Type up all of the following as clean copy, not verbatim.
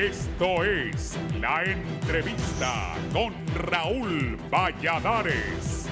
Esto es La Entrevista con Raúl Valladares.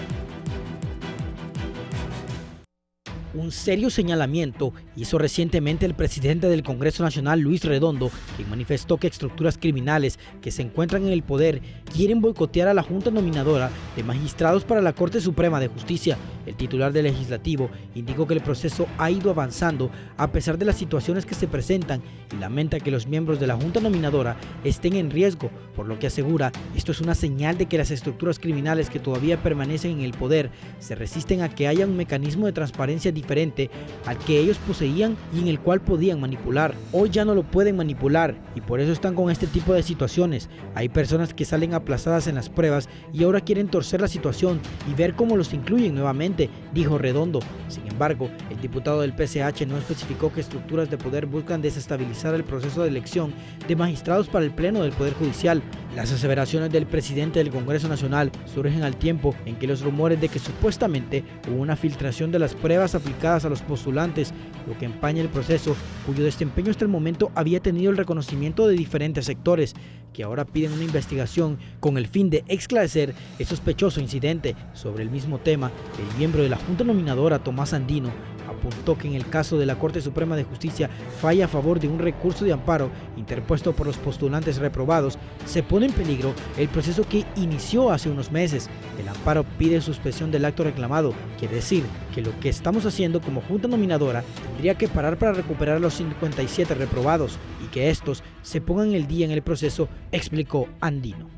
Un serio señalamiento hizo recientemente el presidente del Congreso Nacional, Luis Redondo, quien manifestó que estructuras criminales que se encuentran en el poder quieren boicotear a la Junta Nominadora de Magistrados para la Corte Suprema de Justicia. El titular del Legislativo indicó que el proceso ha ido avanzando a pesar de las situaciones que se presentan y lamenta que los miembros de la Junta Nominadora estén en riesgo, por lo que asegura esto es una señal de que las estructuras criminales que todavía permanecen en el poder se resisten a que haya un mecanismo de transparencia diferente al que ellos poseían y en el cual podían manipular. Hoy ya no lo pueden manipular y por eso están con este tipo de situaciones. Hay personas que salen aplazadas en las pruebas y ahora quieren torcer la situación y ver cómo los incluyen nuevamente, dijo Redondo. Sin embargo, el diputado del PCH no especificó que estructuras de poder buscan desestabilizar el proceso de elección de magistrados para el Pleno del Poder Judicial. Las aseveraciones del presidente del Congreso Nacional surgen al tiempo en que los rumores de que supuestamente hubo una filtración de las pruebas aplicadas a los postulantes, lo que empaña el proceso, cuyo desempeño hasta el momento había tenido el reconocimiento de diferentes sectores, que ahora piden una investigación con el fin de esclarecer el sospechoso incidente. Sobre el mismo tema, el miembro de la Junta Nominadora, Tomás Andino, apuntó que en el caso de la Corte Suprema de Justicia falla a favor de un recurso de amparo interpuesto por los postulantes reprobados, se pone en peligro el proceso que inició hace unos meses. El amparo pide suspensión del acto reclamado, quiere decir que lo que estamos haciendo como Junta Nominadora tendría que parar para recuperar a los 57 reprobados y que estos se pongan el día en el proceso, explicó Andino.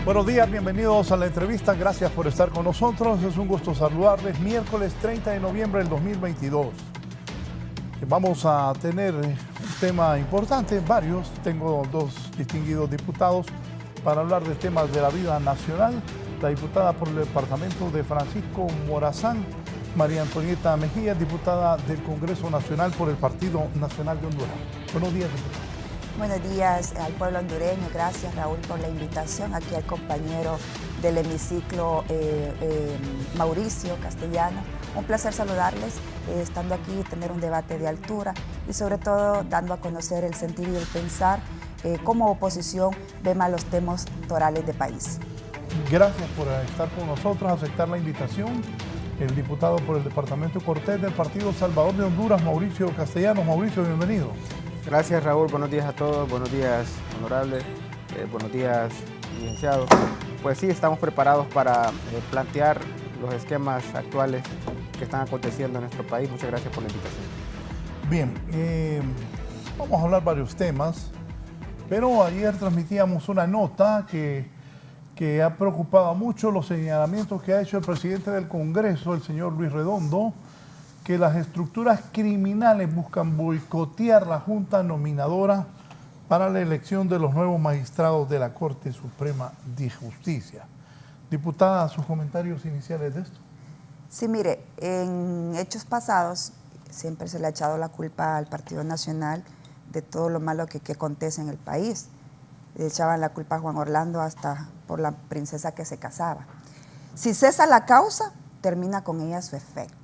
Buenos días, bienvenidos a la entrevista, gracias por estar con nosotros, es un gusto saludarles. Miércoles 30 de noviembre del 2022. Vamos a tener un tema importante, varios, tengo dos distinguidos diputados para hablar de temas de la vida nacional. La diputada por el departamento de Francisco Morazán, María Antonieta Mejía, diputada del Congreso Nacional por el Partido Nacional de Honduras. Buenos días, diputada. Buenos días al pueblo hondureño, gracias Raúl por la invitación, aquí al compañero del hemiciclo Mauricio Castellano. Un placer saludarles, estando aquí, tener un debate de altura y sobre todo dando a conocer el sentir y el pensar, como oposición vemos los temas torales de país. Gracias por estar con nosotros, aceptar la invitación. El diputado por el departamento Cortés del Partido Salvador de Honduras, Mauricio Castellano. Mauricio, bienvenido. Gracias, Raúl, buenos días a todos, buenos días, honorables, buenos días, licenciados. Pues sí, estamos preparados para plantear los esquemas actuales que están aconteciendo en nuestro país. Muchas gracias por la invitación. Bien, vamos a hablar varios temas, pero ayer transmitíamos una nota que ha preocupado mucho los señalamientos que ha hecho el presidente del Congreso, el señor Luis Redondo, que las estructuras criminales buscan boicotear la Junta Nominadora para la elección de los nuevos magistrados de la Corte Suprema de Justicia. Diputada, sus comentarios iniciales de esto. Sí, mire, en hechos pasados siempre se le ha echado la culpa al Partido Nacional de todo lo malo que acontece en el país. Le echaban la culpa a Juan Orlando hasta por la princesa que se casaba. Si cesa la causa, termina con ella su efecto.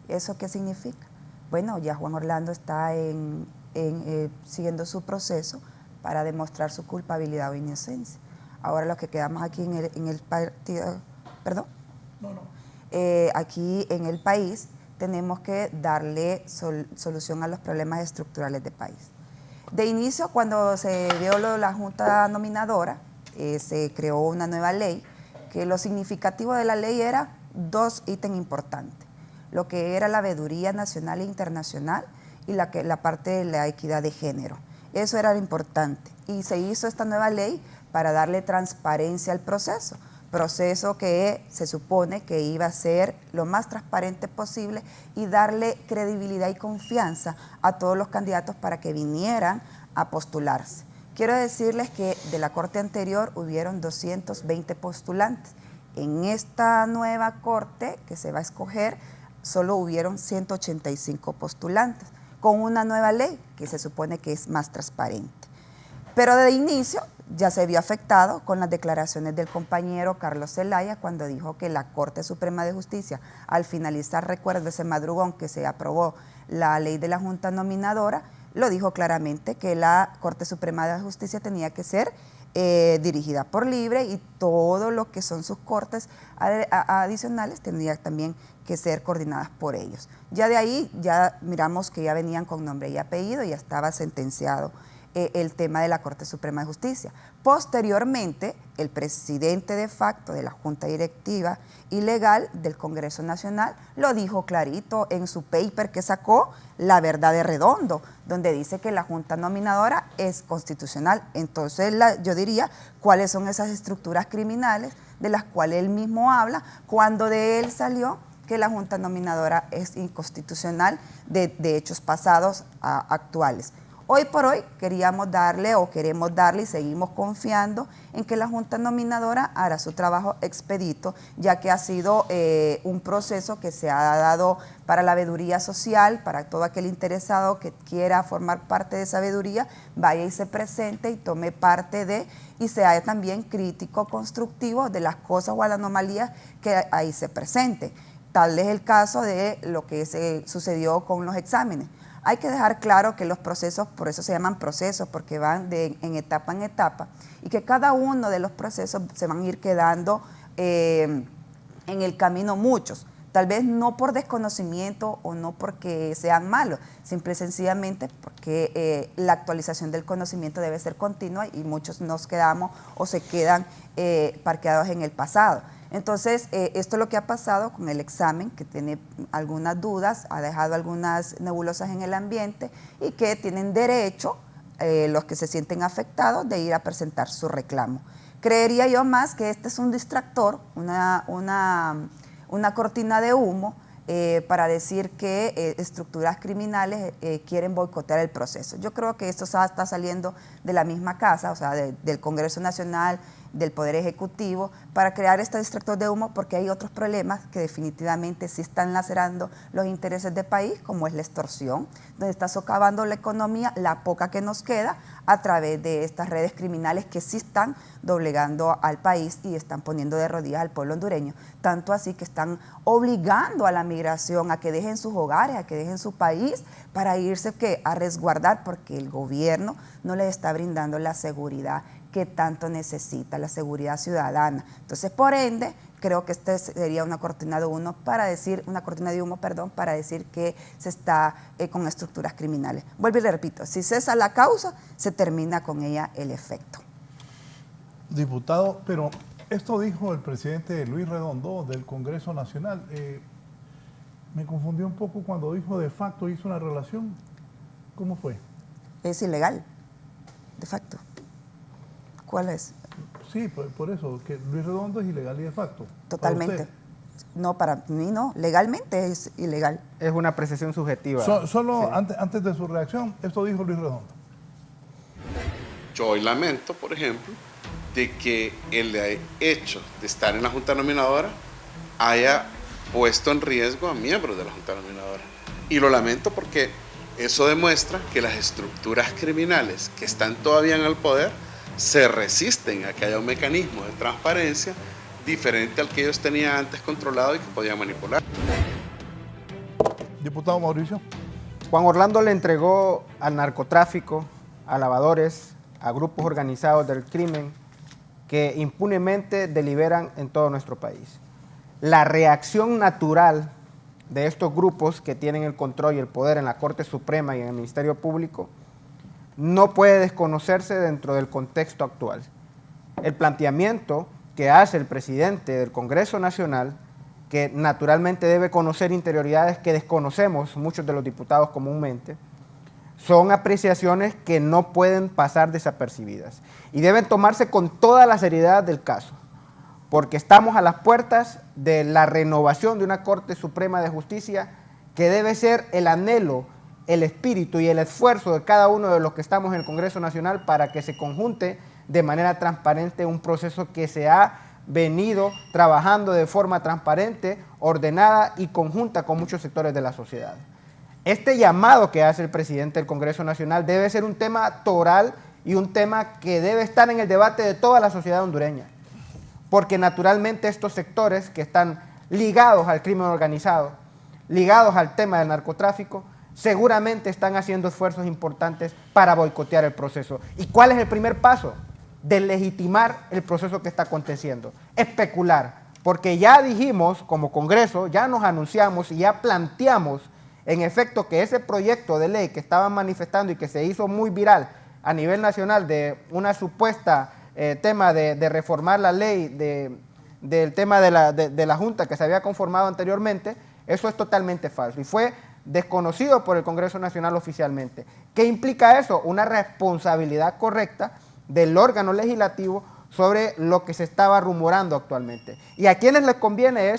¿Eso qué significa? Bueno, ya Juan Orlando está siguiendo su proceso para demostrar su culpabilidad o inocencia. Ahora los que quedamos aquí en el partido, perdón, aquí en el país tenemos que darle solución a los problemas estructurales del país. De inicio, cuando se dio la Junta Nominadora, se creó una nueva ley, que lo significativo de la ley era 2 ítems importantes, lo que era la veeduría nacional e internacional y la parte de la equidad de género. Eso era lo importante y se hizo esta nueva ley para darle transparencia al proceso que se supone que iba a ser lo más transparente posible y darle credibilidad y confianza a todos los candidatos para que vinieran a postularse. Quiero decirles que de la corte anterior hubieron 220 postulantes. En esta nueva corte que se va a escoger, solo hubieron 185 postulantes, con una nueva ley que se supone que es más transparente. Pero de inicio ya se vio afectado con las declaraciones del compañero Carlos Zelaya cuando dijo que la Corte Suprema de Justicia, al finalizar, recuerdo ese madrugón que se aprobó la ley de la Junta Nominadora, lo dijo claramente que la Corte Suprema de Justicia tenía que ser dirigida por Libre y todo lo que son sus cortes adicionales tendría también que ser coordinadas por ellos. Ya de ahí ya miramos que ya venían con nombre y apellido, ya estaba sentenciado el tema de la Corte Suprema de Justicia. Posteriormente, el presidente de facto de la Junta Directiva y Legal del Congreso Nacional lo dijo clarito en su paper que sacó, La Verdad de Redondo, donde dice que la Junta Nominadora es constitucional. Entonces, yo diría, ¿cuáles son esas estructuras criminales de las cuales él mismo habla cuando de él salió que la Junta Nominadora es inconstitucional de hechos pasados a actuales? Hoy por hoy queremos darle y seguimos confiando en que la Junta Nominadora hará su trabajo expedito, ya que ha sido un proceso que se ha dado para la veeduría social, para todo aquel interesado que quiera formar parte de esa veeduría, vaya y se presente y tome parte y sea también crítico, constructivo de las cosas o las anomalías que ahí se presenten. Tal es el caso de lo que sucedió con los exámenes. Hay que dejar claro que los procesos, por eso se llaman procesos, porque van en etapa, y que cada uno de los procesos se van a ir quedando en el camino muchos. Tal vez no por desconocimiento o no porque sean malos, simple y sencillamente porque la actualización del conocimiento debe ser continua y muchos nos quedamos o se quedan parqueados en el pasado. Entonces, esto es lo que ha pasado con el examen, que tiene algunas dudas, ha dejado algunas nebulosas en el ambiente y que tienen derecho, los que se sienten afectados, de ir a presentar su reclamo. Creería yo más que este es un distractor, una cortina de humo para decir que estructuras criminales quieren boicotear el proceso. Yo creo que esto está saliendo de la misma casa, o sea, del Congreso Nacional, del Poder Ejecutivo, para crear este distractor de humo, porque hay otros problemas que definitivamente sí están lacerando los intereses del país, como es la extorsión, donde está socavando la economía, la poca que nos queda, a través de estas redes criminales que sí están doblegando al país y están poniendo de rodillas al pueblo hondureño. Tanto así que están obligando a la migración a que dejen sus hogares, a que dejen su país, para irse a resguardar, porque el gobierno no les está brindando la seguridad que tanto necesita, la seguridad ciudadana. Entonces, por ende, creo que esta sería una cortina de humo para decir que se está con estructuras criminales. Vuelvo y le repito, si cesa la causa, se termina con ella el efecto. Diputado, pero esto dijo el presidente Luis Redondo del Congreso Nacional. Me confundió un poco cuando dijo de facto, hizo una relación. ¿Cómo fue? Es ilegal, de facto. ¿Cuál es? Sí, por eso, que Luis Redondo es ilegal y de facto. Totalmente. No, para mí no. Legalmente es ilegal. Es una apreciación subjetiva. Solo sí. Antes de su reacción, esto dijo Luis Redondo. Yo hoy lamento, por ejemplo, de que el hecho de estar en la Junta Nominadora haya puesto en riesgo a miembros de la Junta Nominadora. Y lo lamento porque eso demuestra que las estructuras criminales que están todavía en el poder se resisten a que haya un mecanismo de transparencia diferente al que ellos tenían antes controlado y que podían manipular. Diputado Mauricio. Juan Orlando le entregó al narcotráfico, a lavadores, a grupos organizados del crimen que impunemente deliberan en todo nuestro país. La reacción natural de estos grupos que tienen el control y el poder en la Corte Suprema y en el Ministerio Público no puede desconocerse dentro del contexto actual. El planteamiento que hace el presidente del Congreso Nacional, que naturalmente debe conocer interioridades que desconocemos muchos de los diputados comúnmente, son apreciaciones que no pueden pasar desapercibidas y deben tomarse con toda la seriedad del caso, porque estamos a las puertas de la renovación de una Corte Suprema de Justicia que debe ser el anhelo, el espíritu y el esfuerzo de cada uno de los que estamos en el Congreso Nacional para que se conjunte de manera transparente un proceso que se ha venido trabajando de forma transparente, ordenada y conjunta con muchos sectores de la sociedad. Este llamado que hace el presidente del Congreso Nacional debe ser un tema toral y un tema que debe estar en el debate de toda la sociedad hondureña, porque naturalmente estos sectores que están ligados al crimen organizado, ligados al tema del narcotráfico, seguramente están haciendo esfuerzos importantes para boicotear el proceso. ¿Y cuál es el primer paso? Deslegitimar el proceso que está aconteciendo, especular, porque ya dijimos como Congreso, ya nos anunciamos y ya planteamos en efecto que ese proyecto de ley que estaban manifestando y que se hizo muy viral a nivel nacional de una supuesta tema de reformar la ley del tema de la Junta que se había conformado anteriormente, eso es totalmente falso y fue desconocido por el Congreso Nacional oficialmente. ¿Qué implica eso? Una responsabilidad correcta del órgano legislativo sobre lo que se estaba rumorando actualmente. ¿Y a quiénes les conviene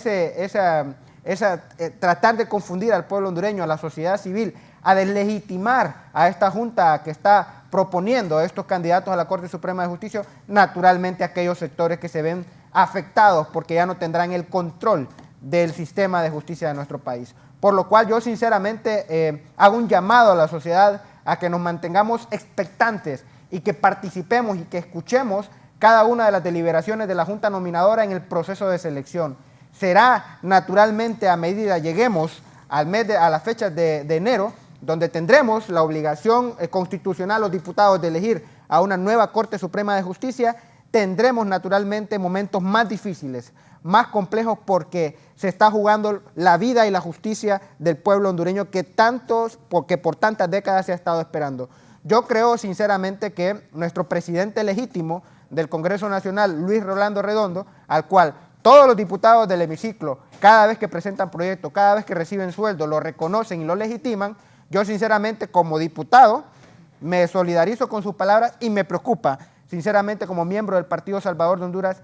tratar de confundir al pueblo hondureño, a la sociedad civil, a deslegitimar a esta Junta que está proponiendo a estos candidatos a la Corte Suprema de Justicia? Naturalmente aquellos sectores que se ven afectados porque ya no tendrán el control del sistema de justicia de nuestro país. Por lo cual yo sinceramente hago un llamado a la sociedad a que nos mantengamos expectantes y que participemos y que escuchemos cada una de las deliberaciones de la Junta Nominadora en el proceso de selección. Será naturalmente a medida lleguemos a las fechas de enero, donde tendremos la obligación constitucional los diputados de elegir a una nueva Corte Suprema de Justicia, tendremos naturalmente momentos más difíciles, más complejos, porque se está jugando la vida y la justicia del pueblo hondureño que por tantas décadas se ha estado esperando. Yo creo sinceramente que nuestro presidente legítimo del Congreso Nacional, Luis Rolando Redondo, al cual todos los diputados del hemiciclo, cada vez que presentan proyectos, cada vez que reciben sueldo, lo reconocen y lo legitiman, yo sinceramente como diputado me solidarizo con sus palabras y me preocupa sinceramente como miembro del Partido Salvador de Honduras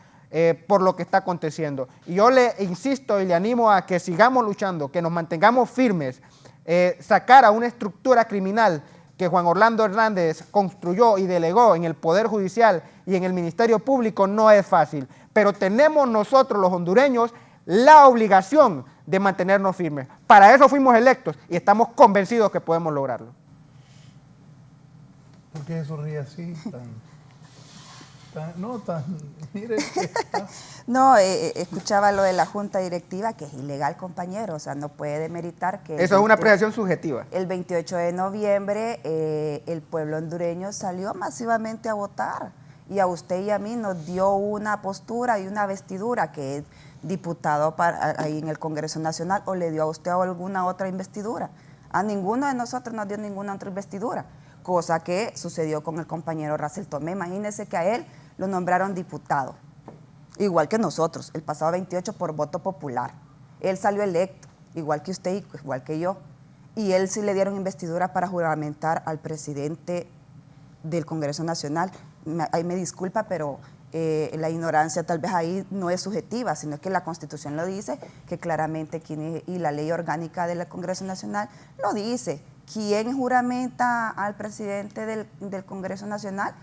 por lo que está aconteciendo. Y yo le insisto y le animo a que sigamos luchando, que nos mantengamos firmes, sacar a una estructura criminal que Juan Orlando Hernández construyó y delegó en el Poder Judicial y en el Ministerio Público no es fácil, pero tenemos nosotros los hondureños la obligación de mantenernos firmes. Para eso fuimos electos y estamos convencidos que podemos lograrlo. ¿Por qué eso ríe así? Mire, No, escuchaba lo de la Junta Directiva, que es ilegal, compañero, o sea, no puede demeritar que... Eso es una apreciación subjetiva. El 28 de noviembre el pueblo hondureño salió masivamente a votar y a usted y a mí nos dio una postura y una vestidura que es diputado ahí en el Congreso Nacional, o le dio a usted alguna otra investidura. A ninguno de nosotros nos dio ninguna otra investidura, cosa que sucedió con el compañero Racel Tomé. Imagínese que a él lo nombraron diputado, igual que nosotros, el pasado 28 por voto popular. Él salió electo, igual que usted y igual que yo, y él sí le dieron investidura para juramentar al presidente del Congreso Nacional. Ahí me disculpa, pero la ignorancia tal vez ahí no es subjetiva, sino que la Constitución lo dice, que claramente y la ley orgánica del Congreso Nacional lo dice. ¿Quién juramenta al presidente del Congreso Nacional?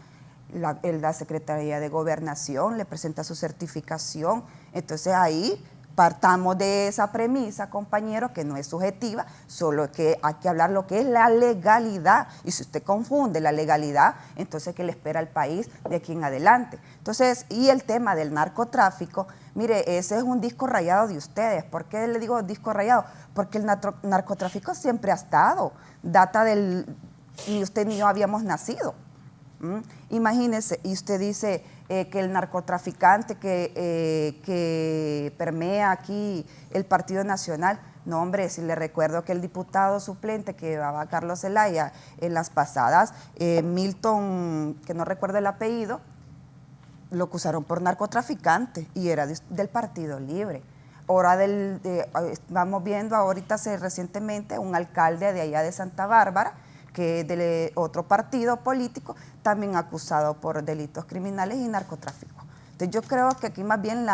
La Secretaría de Gobernación le presenta su certificación. Entonces ahí partamos de esa premisa, compañero, que no es subjetiva, solo que hay que hablar lo que es la legalidad. Y si usted confunde la legalidad, entonces ¿qué le espera al país de aquí en adelante? Entonces, y el tema del narcotráfico, mire, ese es un disco rayado de ustedes. ¿Por qué le digo disco rayado? Porque el narcotráfico siempre ha estado, data ni usted ni yo habíamos nacido. Imagínese, y usted dice que el narcotraficante que permea aquí el Partido Nacional, No, hombre, si le recuerdo que el diputado suplente que llevaba Carlos Zelaya en las pasadas, Milton, que no recuerdo el apellido, lo acusaron por narcotraficante y era del Partido Libre. Ahora vamos viendo ahorita recientemente un alcalde de allá de Santa Bárbara, que es de otro partido político, también acusado por delitos criminales y narcotráfico. Entonces yo creo que aquí más bien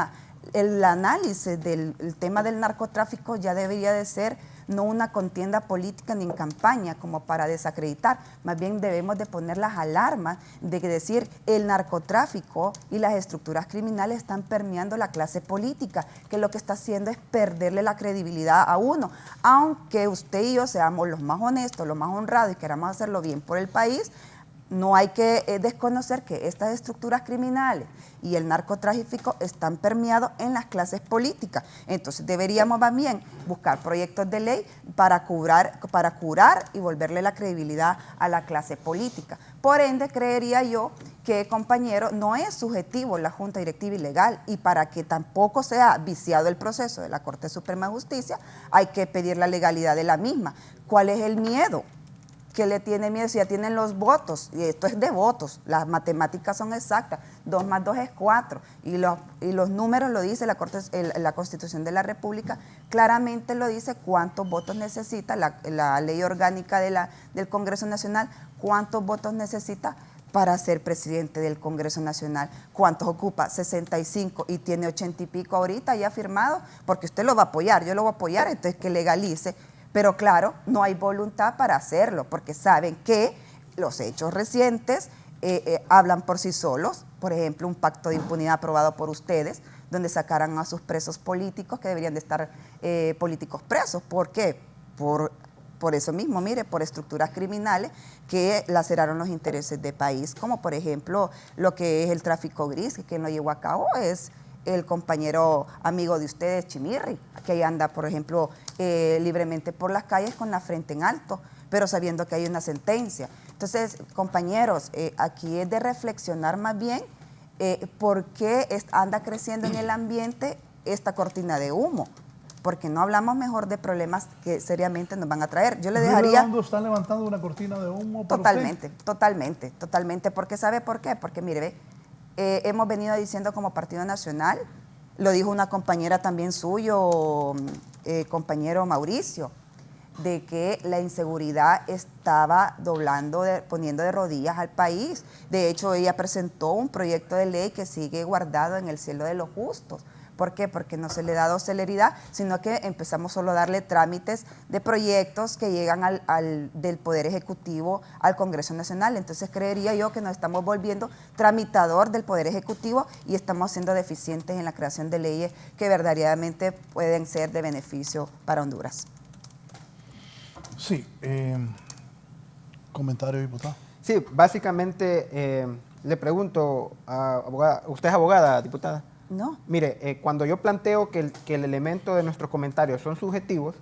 el análisis del tema del narcotráfico ya debería de ser no una contienda política ni en campaña como para desacreditar, más bien debemos de poner las alarmas de decir el narcotráfico y las estructuras criminales están permeando la clase política, que lo que está haciendo es perderle la credibilidad a uno, aunque usted y yo seamos los más honestos, los más honrados y queramos hacerlo bien por el país. No hay que desconocer que estas estructuras criminales y el narcotráfico están permeados en las clases políticas. Entonces deberíamos más bien buscar proyectos de ley para curar y volverle la credibilidad a la clase política. Por ende, creería yo que, compañero, no es subjetivo la Junta Directiva Ilegal, y para que tampoco sea viciado el proceso de la Corte Suprema de Justicia, hay que pedir la legalidad de la misma. ¿Cuál es el miedo? ¿Qué le tiene miedo? Si ya tienen los votos, y esto es de votos, las matemáticas son exactas, 2 más 2 es 4, y los números lo dice la Constitución de la República, claramente lo dice cuántos votos necesita la ley orgánica del Congreso Nacional, cuántos votos necesita para ser presidente del Congreso Nacional, cuántos ocupa, 65, y tiene 80 y pico ahorita ya firmado, porque usted lo va a apoyar, yo lo voy a apoyar, entonces que legalice. Pero claro, no hay voluntad para hacerlo, porque saben que los hechos recientes hablan por sí solos. Por ejemplo, un pacto de impunidad aprobado por ustedes, donde sacaran a sus presos políticos, que deberían de estar políticos presos. ¿Por qué? Por eso mismo, mire, por estructuras criminales que laceraron los intereses del país, como por ejemplo lo que es el tráfico gris, que quien lo llevó a cabo es el compañero amigo de ustedes, Chimirri, que ahí anda, por ejemplo, libremente por las calles con la frente en alto, pero sabiendo que hay una sentencia. Entonces, compañeros, aquí es de reflexionar más bien por qué anda creciendo en el ambiente esta cortina de humo, porque no hablamos mejor de problemas que seriamente nos van a traer. Yo le dejaría... ¿Está levantando una cortina de humo para totalmente, usted? totalmente, porque ¿sabe por qué? Porque mire, hemos venido diciendo como Partido Nacional, lo dijo una compañera también suyo, compañero Mauricio, de que la inseguridad estaba poniendo de rodillas al país. De hecho, ella presentó un proyecto de ley que sigue guardado en el cielo de los justos. ¿Por qué? Porque no se le ha dado celeridad, sino que empezamos solo a darle trámites de proyectos que llegan del Poder Ejecutivo al Congreso Nacional. Entonces creería yo que nos estamos volviendo tramitador del Poder Ejecutivo y estamos siendo deficientes en la creación de leyes que verdaderamente pueden ser de beneficio para Honduras. Sí. ¿Comentario, diputado? Sí, básicamente le pregunto, ¿usted es abogada, diputada? No. Mire, cuando yo planteo que el elemento de nuestros comentarios son subjetivos,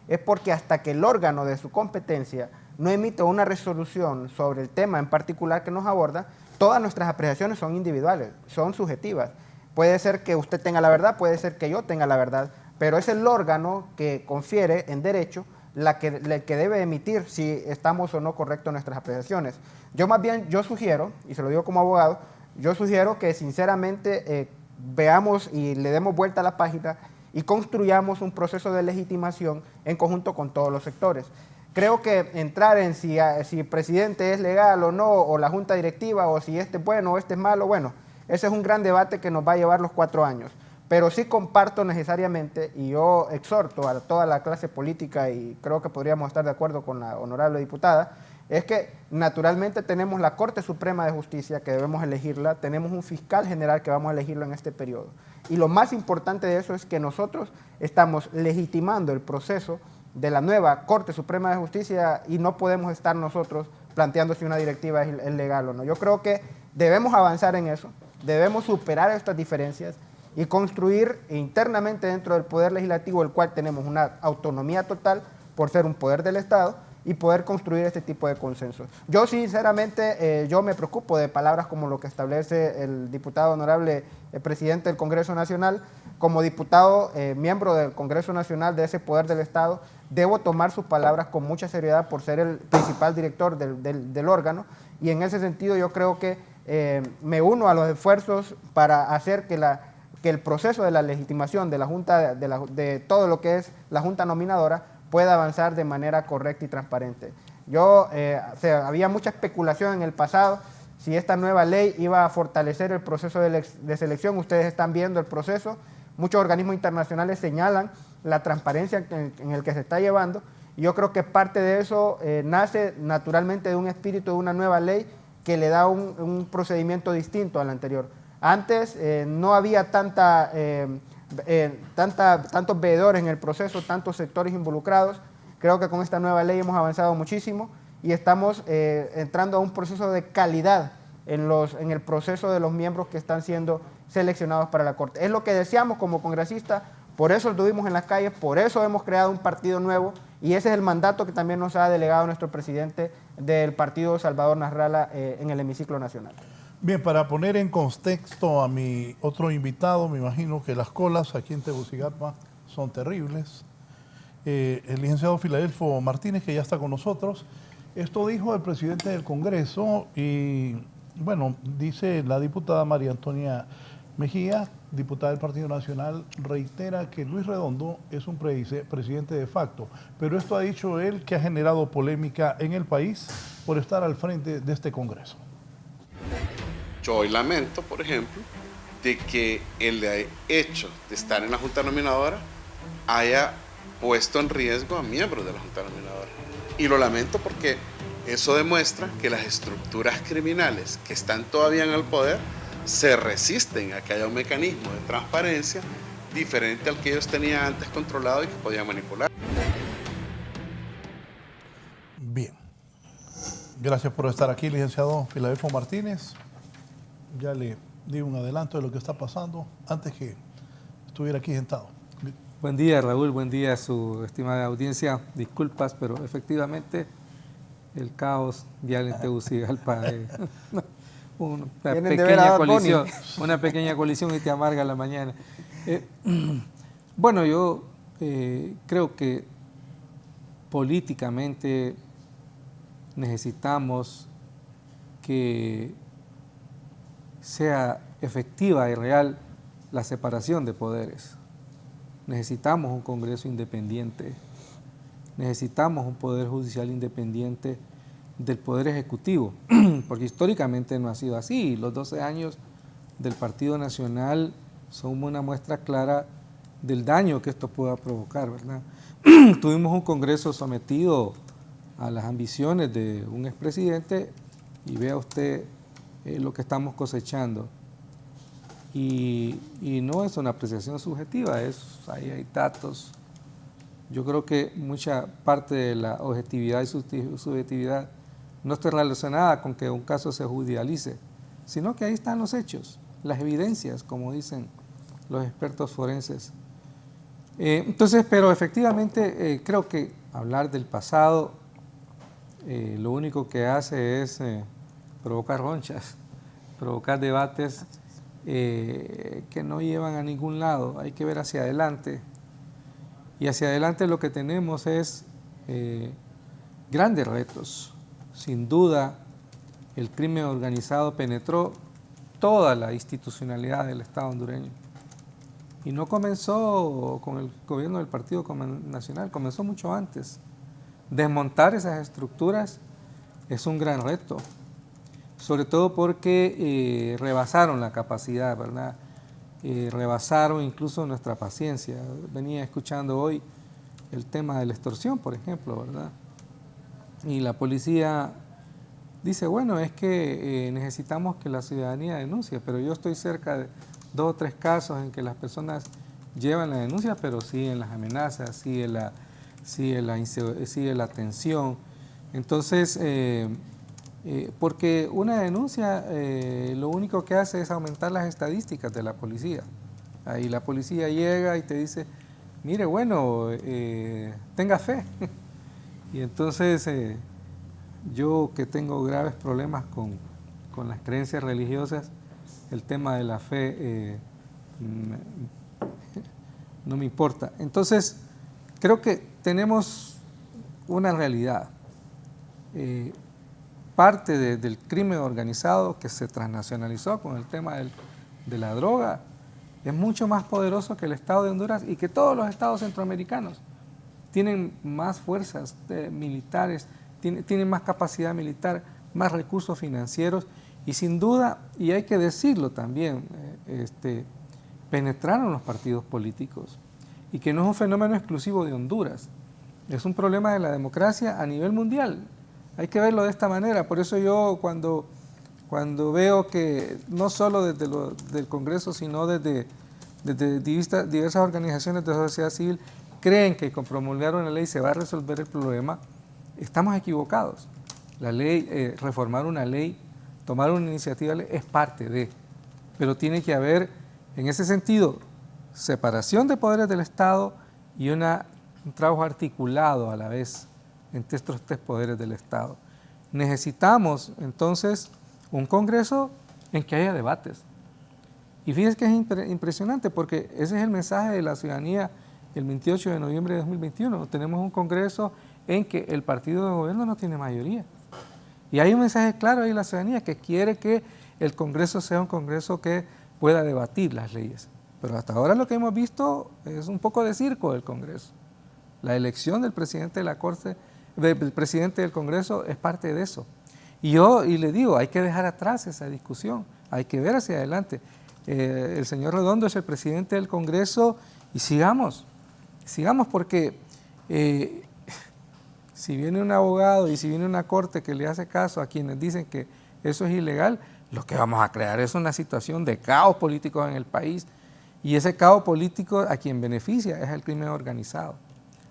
es porque hasta que el órgano de su competencia no emite una resolución sobre el tema en particular que nos aborda, todas nuestras apreciaciones son individuales, son subjetivas. Puede ser que usted tenga la verdad, puede ser que yo tenga la verdad, pero es el órgano que confiere en derecho el que debe emitir si estamos o no correctos en nuestras apreciaciones. Yo más bien, yo sugiero, y se lo digo como abogado, yo sugiero que sinceramente veamos y le demos vuelta a la página y construyamos un proceso de legitimación en conjunto con todos los sectores. Creo que entrar en si el presidente es legal o no, o la junta directiva, o si este es bueno o este es malo, bueno, ese es un gran debate que nos va a llevar los 4 años. Pero sí comparto necesariamente, y yo exhorto a toda la clase política, y creo que podríamos estar de acuerdo con la honorable diputada, es que naturalmente tenemos la Corte Suprema de Justicia que debemos elegirla, tenemos un fiscal general que vamos a elegirlo en este periodo. Y lo más importante de eso es que nosotros estamos legitimando el proceso de la nueva Corte Suprema de Justicia y no podemos estar nosotros planteando si una directiva es legal o no. Yo creo que debemos avanzar en eso, debemos superar estas diferencias y construir internamente dentro del Poder Legislativo, el cual tenemos una autonomía total por ser un poder del Estado, y poder construir este tipo de consensos. Yo sinceramente, yo me preocupo de palabras como lo que establece el diputado honorable presidente del Congreso Nacional, como diputado, miembro del Congreso Nacional, de ese poder del Estado, debo tomar sus palabras con mucha seriedad por ser el principal director del órgano, y en ese sentido yo creo que me uno a los esfuerzos para hacer que el proceso de la legitimación de la Junta, de todo lo que es la Junta Nominadora, pueda avanzar de manera correcta y transparente. Había mucha especulación en el pasado si esta nueva ley iba a fortalecer el proceso de selección. Ustedes están viendo el proceso. Muchos organismos internacionales señalan la transparencia en el que se está llevando. Y yo creo que parte de eso nace naturalmente de un espíritu de una nueva ley que le da un procedimiento distinto al anterior. Antes no había tantos veedores en el proceso, tantos sectores involucrados. Creo que con esta nueva ley hemos avanzado muchísimo y estamos entrando a un proceso de calidad en el proceso de los miembros que están siendo seleccionados para la Corte. Es lo que deseamos como congresistas, por eso estuvimos en las calles, por eso hemos creado un partido nuevo, y ese es el mandato que también nos ha delegado nuestro presidente del partido, Salvador Nasralla, en el hemiciclo nacional. Bien, para poner en contexto a mi otro invitado, me imagino que las colas aquí en Tegucigalpa son terribles. El licenciado Filadelfo Martínez, que ya está con nosotros, esto dijo el presidente del Congreso y, bueno, dice la diputada María Antonia Mejía, diputada del Partido Nacional, reitera que Luis Redondo es un presidente de facto, pero esto ha dicho él que ha generado polémica en el país por estar al frente de este Congreso. Yo hoy lamento, por ejemplo, de que el hecho de estar en la Junta Nominadora haya puesto en riesgo a miembros de la Junta Nominadora. Y lo lamento porque eso demuestra que las estructuras criminales que están todavía en el poder se resisten a que haya un mecanismo de transparencia diferente al que ellos tenían antes controlado y que podían manipular. Bien. Gracias por estar aquí, licenciado Filadelfo Martínez. Ya le di un adelanto de lo que está pasando antes que estuviera aquí sentado. Buen día, Raúl, buen día a su estimada audiencia. Disculpas, pero efectivamente el caos vial en Tegucigalpa una pequeña colisión y te amarga la mañana. Bueno, yo creo que políticamente necesitamos que sea efectiva y real la separación de poderes. Necesitamos un Congreso independiente, necesitamos un Poder Judicial independiente del Poder Ejecutivo, porque históricamente no ha sido así. Los 12 años del Partido Nacional son una muestra clara del daño que esto pueda provocar, ¿verdad? Tuvimos un Congreso sometido a las ambiciones de un expresidente y vea usted lo que estamos cosechando. Y no es una apreciación subjetiva, ahí hay datos. Yo creo que mucha parte de la objetividad y subjetividad no está relacionada con que un caso se judicialice, sino que ahí están los hechos, las evidencias, como dicen los expertos forenses. Entonces, pero efectivamente creo que hablar del pasado lo único que hace es provocar ronchas, provocar debates que no llevan a ningún lado. Hay que ver hacia adelante, y hacia adelante lo que tenemos es grandes retos. Sin duda, el crimen organizado penetró toda la institucionalidad del Estado hondureño, y no comenzó con el gobierno del Partido Nacional, comenzó mucho antes. Desmontar esas estructuras es un gran reto, sobre todo porque rebasaron la capacidad, ¿verdad? Rebasaron incluso nuestra paciencia. Venía escuchando hoy el tema de la extorsión, por ejemplo, ¿verdad? Y la policía dice, bueno, es que necesitamos que la ciudadanía denuncie, pero yo estoy cerca de 2 o 3 casos en que las personas llevan la denuncia, pero siguen las amenazas, sigue la tensión. Entonces, porque una denuncia lo único que hace es aumentar las estadísticas de la policía. Ahí la policía llega y te dice, mire, bueno, tenga fe. Y entonces yo, que tengo graves problemas con las creencias religiosas, el tema de la fe no me importa. Entonces, creo que tenemos una realidad. Parte del crimen organizado que se transnacionalizó con el tema de la droga es mucho más poderoso que el Estado de Honduras y que todos los estados centroamericanos. Tienen más fuerzas militares, tienen más capacidad militar, más recursos financieros y sin duda, y hay que decirlo también, penetraron los partidos políticos y que no es un fenómeno exclusivo de Honduras, es un problema de la democracia a nivel mundial. Hay que verlo de esta manera, por eso yo cuando veo que no solo desde del Congreso, sino desde diversas organizaciones de la sociedad civil creen que con promulgar una ley se va a resolver el problema, estamos equivocados. La ley, reformar una ley, tomar una iniciativa es parte de, pero tiene que haber, en ese sentido, separación de poderes del Estado y un trabajo articulado a la vez entre estos tres poderes del Estado. Necesitamos, entonces, un Congreso en que haya debates. Y fíjense que es impresionante porque ese es el mensaje de la ciudadanía el 28 de noviembre de 2021. Tenemos un Congreso en que el partido de gobierno no tiene mayoría. Y hay un mensaje claro ahí de la ciudadanía que quiere que el Congreso sea un Congreso que pueda debatir las leyes. Pero hasta ahora lo que hemos visto es un poco de circo del Congreso. La elección del presidente de la Corte, del presidente del Congreso es parte de eso. Y le digo, hay que dejar atrás esa discusión, hay que ver hacia adelante. El señor Redondo es el presidente del Congreso y sigamos porque si viene un abogado y si viene una corte que le hace caso a quienes dicen que eso es ilegal, lo que vamos a crear es una situación de caos político en el país y ese caos político a quien beneficia es el crimen organizado.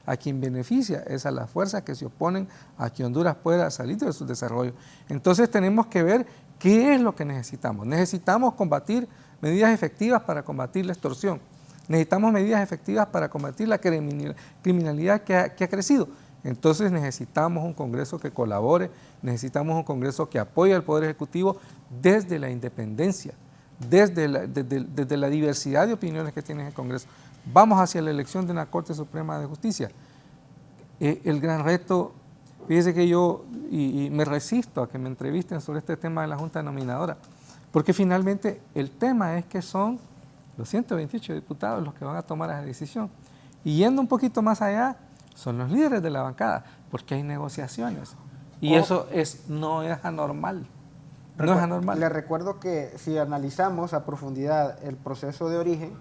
A quien beneficia es a las fuerzas que se oponen a que Honduras pueda salir de su desarrollo. Entonces tenemos que ver qué es lo que necesitamos. Necesitamos combatir medidas efectivas para combatir la extorsión. Necesitamos medidas efectivas para combatir la criminalidad que ha crecido. Entonces necesitamos un Congreso que colabore, necesitamos un Congreso que apoye al Poder Ejecutivo desde la independencia, desde la diversidad de opiniones que tiene el Congreso. Vamos hacia la elección de una Corte Suprema de Justicia. El gran reto, fíjese que yo me resisto a que me entrevisten sobre este tema de la Junta Nominadora, porque finalmente el tema es que son los 128 diputados los que van a tomar esa decisión. Y yendo un poquito más allá, son los líderes de la bancada, porque hay negociaciones. Y eso no es anormal. No es anormal. Le recuerdo que si analizamos a profundidad el proceso de origen,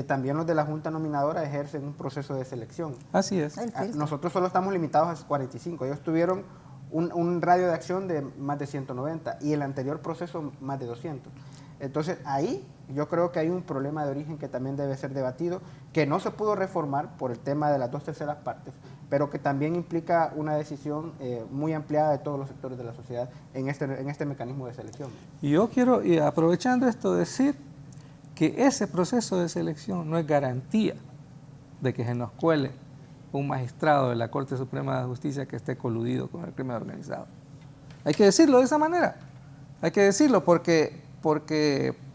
también los de la Junta Nominadora ejercen un proceso de selección. Así es. Nosotros solo estamos limitados a 45. Ellos tuvieron un radio de acción de más de 190 y el anterior proceso más de 200. Entonces ahí yo creo que hay un problema de origen que también debe ser debatido, que no se pudo reformar por el tema de las 2/3 partes, pero que también implica una decisión muy ampliada de todos los sectores de la sociedad en este mecanismo de selección. Y yo quiero, aprovechando esto, decir que ese proceso de selección no es garantía de que se nos cuele un magistrado de la Corte Suprema de Justicia que esté coludido con el crimen organizado. Hay que decirlo de esa manera, hay que decirlo porque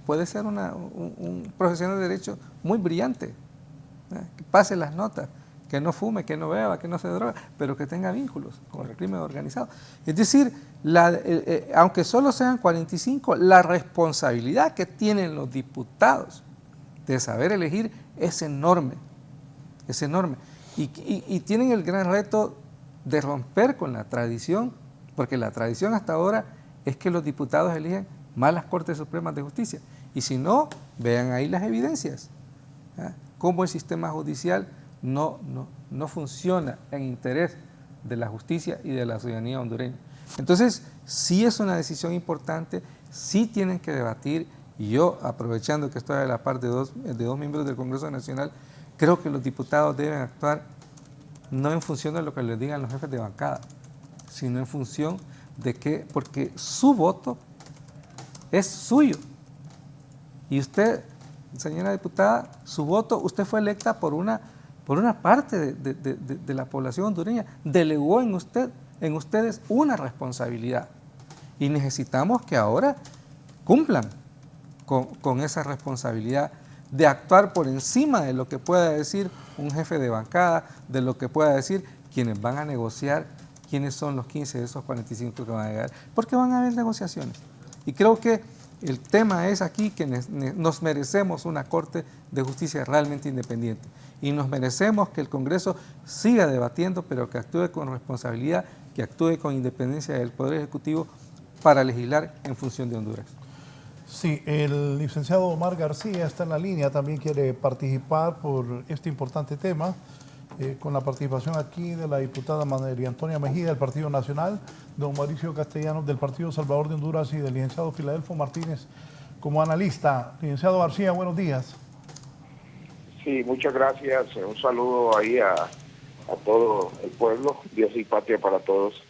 puede ser un profesional de derecho muy brillante, que pase las notas, que no fume, que no beba, que no se droga, pero que tenga vínculos con el crimen organizado. Es decir, aunque solo sean 45, la responsabilidad que tienen los diputados de saber elegir es enorme, es enorme. Y tienen el gran reto de romper con la tradición, porque la tradición hasta ahora es que los diputados eligen más las Cortes Supremas de Justicia. Y si no, vean ahí las evidencias, cómo el sistema judicial no funciona en interés de la justicia y de la ciudadanía hondureña. Entonces, sí es una decisión importante, sí tienen que debatir, y yo, aprovechando que estoy de la parte de dos miembros del Congreso Nacional, creo que los diputados deben actuar no en función de lo que les digan los jefes de bancada, sino en función de que, porque su voto es suyo. Y usted, señora diputada, su voto, usted fue electa por una parte de la población hondureña, delegó en ustedes una responsabilidad. Y necesitamos que ahora cumplan con esa responsabilidad de actuar por encima de lo que pueda decir un jefe de bancada, de lo que pueda decir quienes van a negociar, quiénes son los 15 de esos 45 que van a llegar, porque van a haber negociaciones. Y creo que el tema es aquí que nos merecemos una Corte de Justicia realmente independiente y nos merecemos que el Congreso siga debatiendo, pero que actúe con responsabilidad, que actúe con independencia del Poder Ejecutivo para legislar en función de Honduras. Sí, el licenciado Omar García está en la línea, también quiere participar por este importante tema, con la participación aquí de la diputada María Antonia Mejía del Partido Nacional, don Mauricio Castellanos del Partido Salvador de Honduras y del licenciado Filadelfo Martínez como analista. Licenciado García, buenos días. Sí, muchas gracias. Un saludo ahí a todo el pueblo. Dios y patria para todos.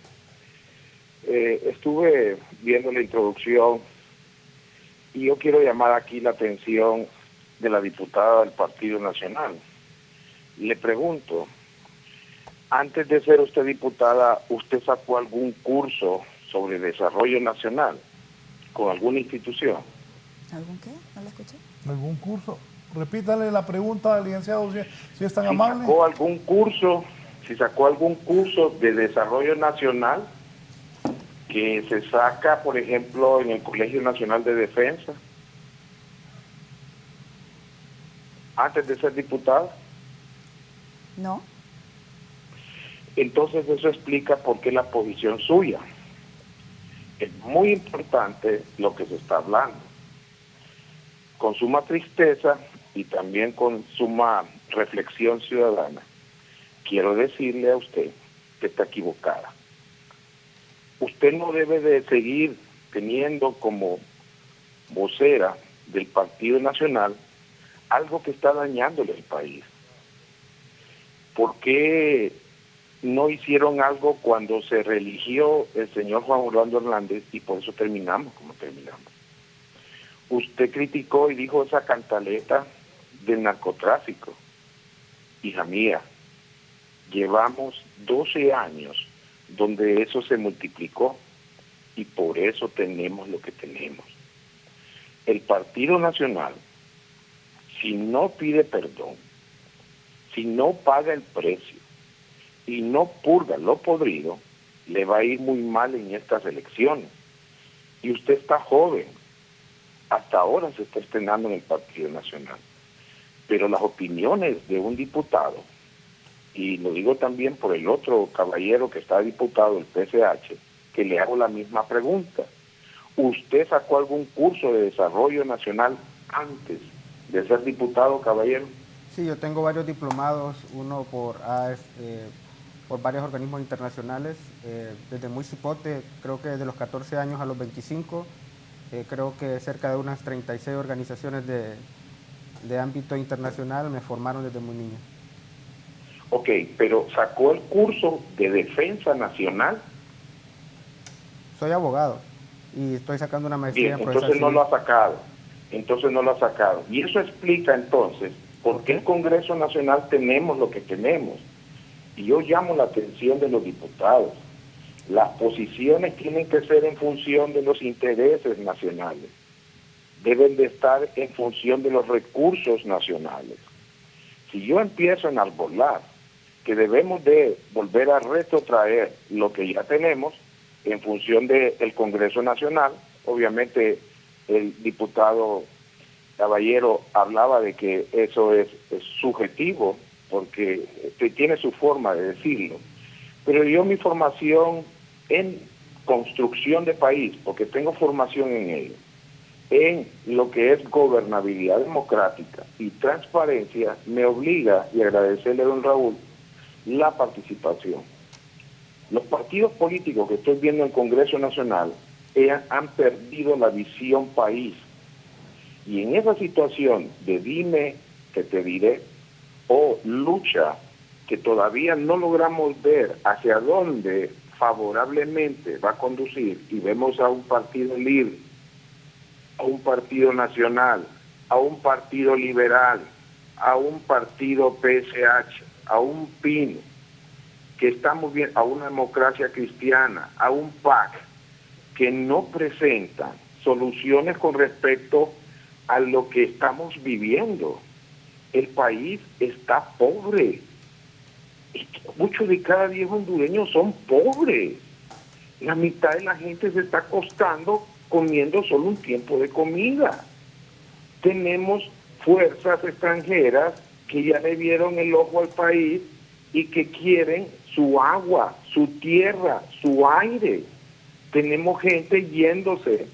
Estuve viendo la introducción y yo quiero llamar aquí la atención de la diputada del Partido Nacional. Le pregunto, antes de ser usted diputada, ¿usted sacó algún curso sobre desarrollo nacional con alguna institución? ¿Algún qué? ¿No la escuché? ¿Algún curso? Repítale la pregunta, licenciado, si es tan amable. Si sacó algún curso de desarrollo nacional que se saca, por ejemplo, en el Colegio Nacional de Defensa, antes de ser diputada. No. Entonces eso explica por qué la posición suya. Es muy importante lo que se está hablando. Con suma tristeza y también con suma reflexión ciudadana, quiero decirle a usted que está equivocada. Usted no debe de seguir teniendo como vocera del Partido Nacional algo que está dañándole al país. ¿Por qué no hicieron algo cuando se reeligió el señor Juan Orlando Hernández y por eso terminamos como terminamos? Usted criticó y dijo esa cantaleta del narcotráfico. Hija mía, llevamos 12 años donde eso se multiplicó y por eso tenemos lo que tenemos. El Partido Nacional, si no pide perdón, si no paga el precio y no purga lo podrido, le va a ir muy mal en estas elecciones. Y usted está joven, hasta ahora se está estrenando en el Partido Nacional. Pero las opiniones de un diputado, y lo digo también por el otro caballero que está diputado del PSH, que le hago la misma pregunta. ¿Usted sacó algún curso de desarrollo nacional antes de ser diputado, caballero? Sí, yo tengo varios diplomados, uno por varios organismos internacionales, desde muy cipote, creo que desde los 14 años a los 25, creo que cerca de unas 36 organizaciones de ámbito internacional me formaron desde muy niño. Ok, pero ¿sacó el curso de defensa nacional? Soy abogado y estoy sacando una maestría. Bien, entonces no lo ha sacado. Y eso explica entonces por qué el Congreso Nacional tenemos lo que tenemos. Y yo llamo la atención de los diputados. Las posiciones tienen que ser en función de los intereses nacionales. Deben de estar en función de los recursos nacionales. Si yo empiezo a enarbolar que debemos de volver a retrotraer lo que ya tenemos en función del Congreso Nacional, obviamente el diputado Caballero hablaba de que eso es subjetivo, porque tiene su forma de decirlo. Pero yo mi formación en construcción de país, porque tengo formación en ello, en lo que es gobernabilidad democrática y transparencia, me obliga, y agradecerle a don Raúl, la participación. Los partidos políticos que estoy viendo en el Congreso Nacional han perdido la visión país. Y en esa situación de dime que te diré, o lucha que todavía no logramos ver hacia dónde favorablemente va a conducir, y vemos a un partido libre, a un partido nacional, a un partido liberal, a un partido PSH, a un PIN, que estamos viendo, a una democracia cristiana, a un PAC, que no presentan soluciones con respecto a lo que estamos viviendo. El país está pobre. 8 de cada 10 hondureños son pobres. La mitad de la gente se está acostando comiendo solo un tiempo de comida. Tenemos fuerzas extranjeras que ya le vieron el ojo al país y que quieren su agua, su tierra, su aire. Tenemos gente yéndose.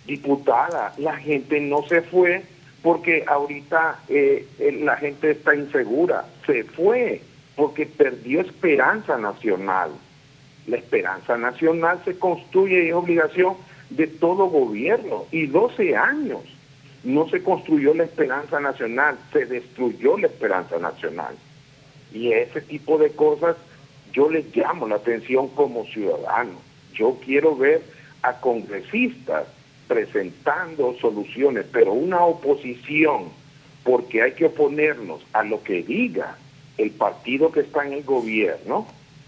Diputada, la gente no se fue porque ahorita la gente está insegura. Se fue porque perdió esperanza nacional. La esperanza nacional se construye y es obligación de todo gobierno. Y 12 años no se construyó la esperanza nacional, se destruyó la esperanza nacional. Y ese tipo de cosas yo les llamo la atención como ciudadano. Yo quiero ver a congresistas presentando soluciones, pero una oposición, porque hay que oponernos a lo que diga el partido que está en el gobierno,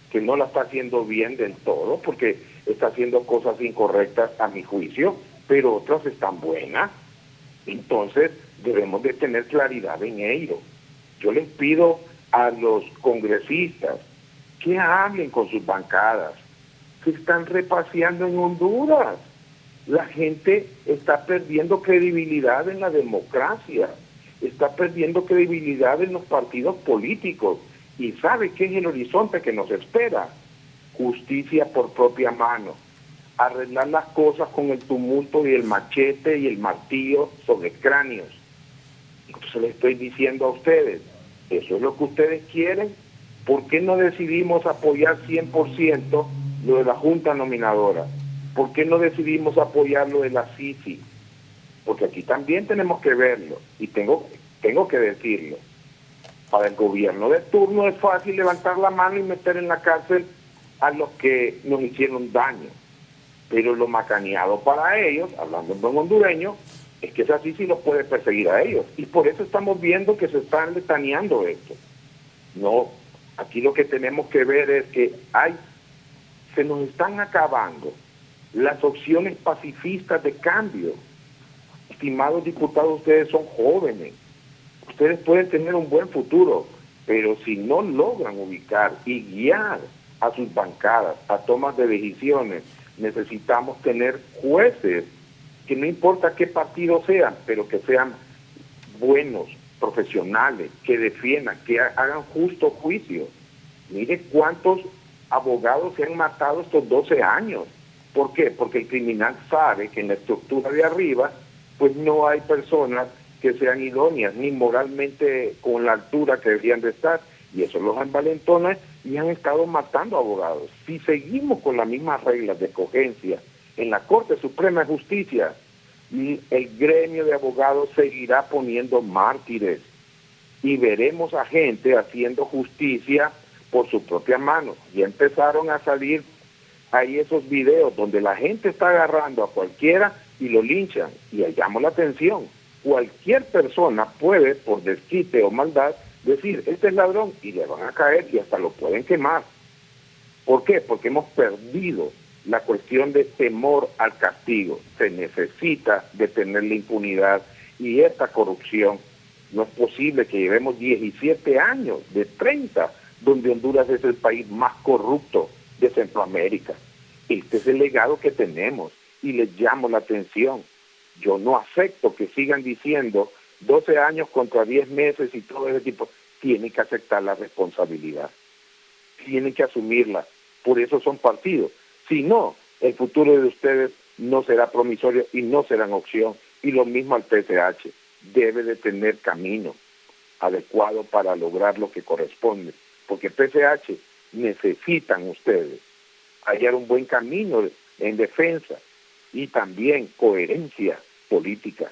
que no la está haciendo bien del todo, porque está haciendo cosas incorrectas a mi juicio, pero otras están buenas. Entonces debemos de tener claridad en ello. Yo les pido a los congresistas que hablen con sus bancadas, que están repaseando en Honduras. La gente está perdiendo credibilidad en la democracia, está perdiendo credibilidad en los partidos políticos. ¿Y sabe qué es el horizonte que nos espera? Justicia por propia mano. Arreglar las cosas con el tumulto y el machete y el martillo sobre cráneos. Entonces les estoy diciendo a ustedes, ¿eso es lo que ustedes quieren? ¿Por qué no decidimos apoyar 100% lo de la Junta Nominadora? ¿Por qué no decidimos apoyar lo de la CICI? Porque aquí también tenemos que verlo, y tengo que decirlo. Para el gobierno de turno es fácil levantar la mano y meter en la cárcel a los que nos hicieron daño. Pero lo macaneado para ellos, hablando en buen hondureño, es que esa CICI los puede perseguir a ellos. Y por eso estamos viendo que se están letaneando esto. No, aquí lo que tenemos que ver es que se nos están acabando las opciones pacifistas de cambio. Estimados diputados, ustedes son jóvenes, ustedes pueden tener un buen futuro, pero si no logran ubicar y guiar a sus bancadas a tomas de decisiones, necesitamos tener jueces que no importa qué partido sean, pero que sean buenos, profesionales, que defiendan, que hagan justo juicio. Mire cuántos abogados se han matado estos 12 años. ¿Por qué? Porque el criminal sabe que en la estructura de arriba pues no hay personas que sean idóneas ni moralmente con la altura que deberían de estar, y eso los envalentona y han estado matando abogados. Si seguimos con las mismas reglas de escogencia en la Corte Suprema de Justicia, el gremio de abogados seguirá poniendo mártires y veremos a gente haciendo justicia por su propia mano. Ya empezaron a salir ahí esos videos donde la gente está agarrando a cualquiera y lo linchan. Y llamo la atención, cualquier persona puede, por desquite o maldad, decir, este es ladrón, y le van a caer y hasta lo pueden quemar. ¿Por qué? Porque hemos perdido la cuestión de temor al castigo. Se necesita detener la impunidad y esta corrupción. No es posible que llevemos 17 años de 30, donde Honduras es el país más corrupto de Centroamérica. Este es el legado que tenemos y les llamo la atención. Yo no acepto que sigan diciendo 12 años contra 10 meses y todo ese tipo. Tienen que aceptar la responsabilidad, tienen que asumirla. Por eso son partidos. Si no, el futuro de ustedes no será promisorio y no serán opción. Y lo mismo al PSH. Debe de tener camino adecuado para lograr lo que corresponde. Porque PSH necesitan ustedes hallar un buen camino en defensa y también coherencia política.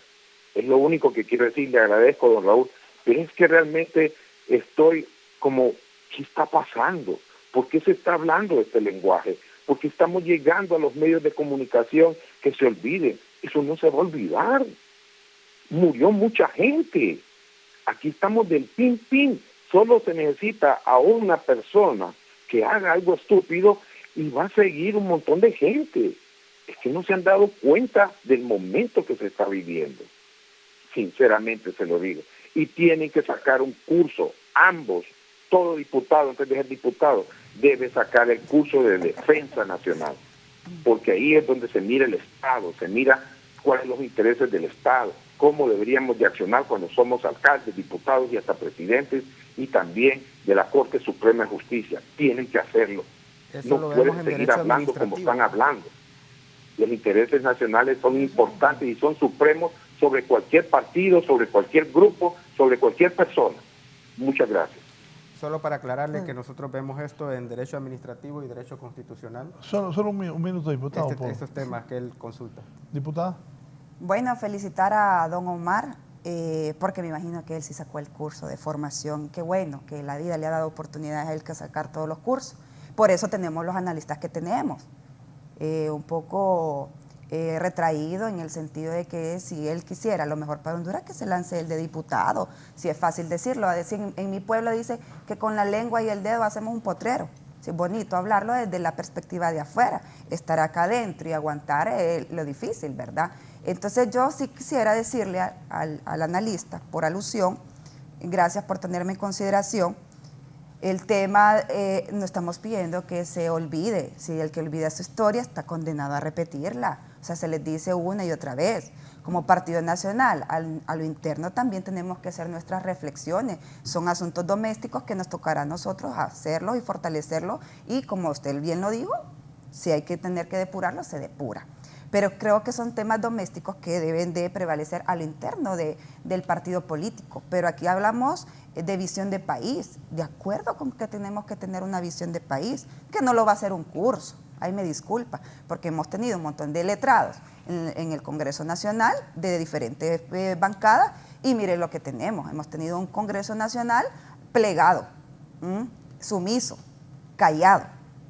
Es lo único que quiero decir. Le agradezco, don Raúl, pero es que realmente estoy como, ¿qué está pasando? ¿Por qué se está hablando de este lenguaje? Porque estamos llegando a los medios de comunicación que se olviden. Eso no se va a olvidar. Murió mucha gente. Aquí estamos del pin. Solo se necesita a una persona que haga algo estúpido y va a seguir un montón de gente. Es que no se han dado cuenta del momento que se está viviendo. sinceramente se lo digo. Y tienen que sacar un curso, ambos, todo diputado, antes de ser diputado, debe sacar el curso de defensa nacional, porque ahí es donde se mira el Estado, se mira cuáles son los intereses del Estado, cómo deberíamos de accionar cuando somos alcaldes, diputados y hasta presidentes, y también de la Corte Suprema de Justicia. Tienen que hacerlo. Eso No pueden seguir hablando como están hablando. Los intereses nacionales son importantes y son supremos sobre cualquier partido, sobre cualquier grupo, sobre cualquier persona. Muchas gracias. Solo para aclararle que nosotros vemos esto en derecho administrativo y derecho constitucional. Solo un minuto, diputado. Estos temas que él consulta. Diputada. Bueno, felicitar a don Omar, porque me imagino que él sí sacó el curso de formación. Qué bueno, que la vida le ha dado oportunidades a él que sacar todos los cursos. Por eso tenemos los analistas que tenemos. Un poco retraído en el sentido de que si él quisiera lo mejor para Honduras, que se lance el de diputado. Si es fácil decirlo, a decir, en mi pueblo dice que con la lengua y el dedo hacemos un potrero. Sí, es bonito hablarlo desde la perspectiva de afuera, estar acá adentro y aguantar lo difícil, ¿verdad? Entonces yo sí quisiera decirle al analista, por alusión, gracias por tenerme en consideración, el tema, no estamos pidiendo que se olvide. Si el que olvida su historia está condenado a repetirla. O sea, se les dice una y otra vez. Como Partido Nacional, a lo interno también tenemos que hacer nuestras reflexiones. Son asuntos domésticos que nos tocará a nosotros hacerlos y fortalecerlos. Y como usted bien lo dijo, si hay que tener que depurarlo, se depura. Pero creo que son temas domésticos que deben de prevalecer a lo interno del partido político. Pero aquí hablamos de visión de país, de acuerdo con que tenemos que tener una visión de país, que no lo va a hacer un curso. Ahí me disculpa, porque hemos tenido un montón de letrados en el Congreso Nacional de diferentes bancadas y mire lo que tenemos. Hemos tenido un Congreso Nacional plegado, sumiso, callado,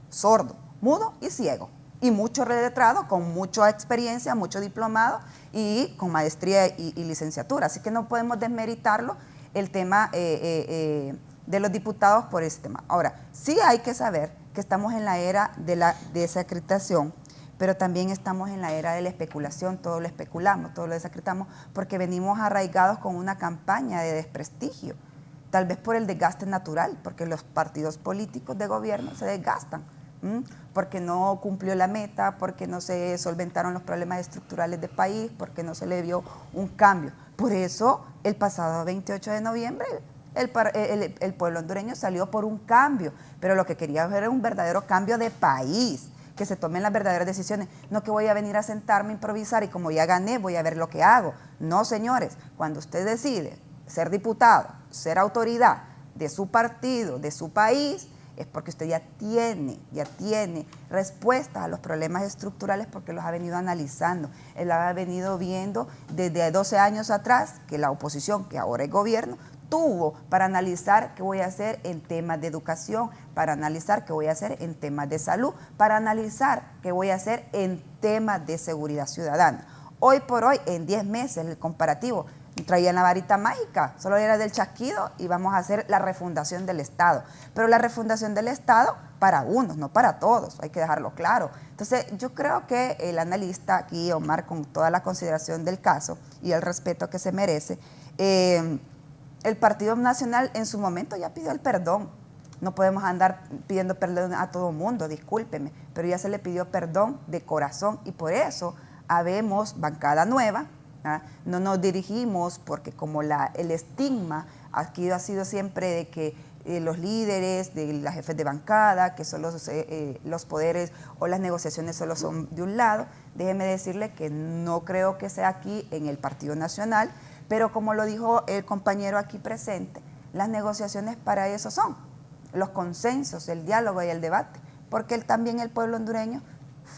sordo, mudo y ciego. Y mucho letrado, con mucha experiencia, mucho diplomado y con maestría y licenciatura. Así que no podemos desmeritarlo el tema de los diputados por ese tema. Ahora, sí hay que saber que estamos en la era de la desacreditación, pero también estamos en la era de la especulación, todo lo especulamos, todo lo desacreditamos, porque venimos arraigados con una campaña de desprestigio, tal vez por el desgaste natural, porque los partidos políticos de gobierno se desgastan, porque no cumplió la meta, porque no se solventaron los problemas estructurales del país, porque no se le vio un cambio. Por eso, el pasado 28 de noviembre, el pueblo hondureño salió por un cambio, pero lo que quería ver era un verdadero cambio de país, que se tomen las verdaderas decisiones, no que voy a venir a sentarme a improvisar y como ya gané voy a ver lo que hago. No, señores, cuando usted decide ser diputado, ser autoridad de su partido, de su país, es porque usted ya tiene respuestas a los problemas estructurales porque los ha venido analizando. Él ha venido viendo desde 12 años atrás que la oposición, que ahora es gobierno, tuvo para analizar qué voy a hacer en temas de educación, para analizar qué voy a hacer en temas de salud, para analizar qué voy a hacer en temas de seguridad ciudadana. Hoy por hoy, en 10 meses, el comparativo, traían la varita mágica, solo era del chasquido y vamos a hacer la refundación del Estado. Pero la refundación del Estado para unos, no para todos, hay que dejarlo claro. Entonces, yo creo que el analista aquí, Omar, con toda la consideración del caso y el respeto que se merece, el Partido Nacional en su momento ya pidió el perdón. No podemos andar pidiendo perdón a todo mundo, discúlpeme, pero ya se le pidió perdón de corazón y por eso habemos bancada nueva. No nos dirigimos porque como el estigma aquí ha sido siempre de que los líderes, de las jefes de bancada, que son los poderes o las negociaciones solo son de un lado, déjeme decirle que no creo que sea aquí en el Partido Nacional, pero como lo dijo el compañero aquí presente, las negociaciones para eso son, los consensos, el diálogo y el debate, porque también el pueblo hondureño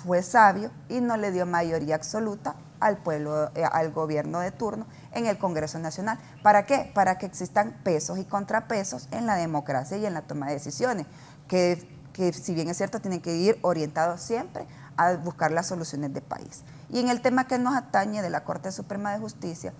fue sabio y no le dio mayoría absoluta al pueblo, al gobierno de turno en el Congreso Nacional. ¿Para qué? Para que existan pesos y contrapesos en la democracia y en la toma de decisiones, que si bien es cierto, tienen que ir orientados siempre a buscar las soluciones de país. Y en el tema que nos atañe de la Corte Suprema de Justicia,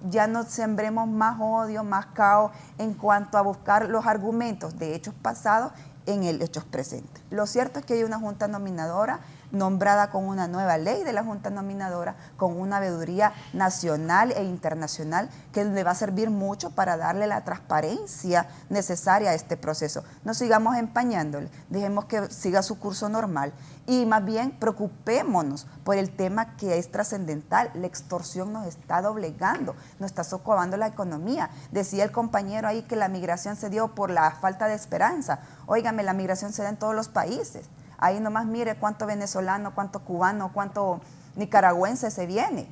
ya no sembremos más odio, más caos en cuanto a buscar los argumentos de hechos pasados en el hechos presentes. Lo cierto es que hay una junta nominadora nombrada con una nueva ley de la Junta Nominadora, con una veeduría nacional e internacional que le va a servir mucho para darle la transparencia necesaria a este proceso. No sigamos empañándole, dejemos que siga su curso normal y más bien preocupémonos por el tema que es trascendental. La extorsión nos está doblegando, nos está socavando la economía. Decía el compañero ahí que la migración se dio por la falta de esperanza. Óigame, la migración se da en todos los países. Ahí nomás mire cuánto venezolano, cuánto cubano, cuánto nicaragüense se viene.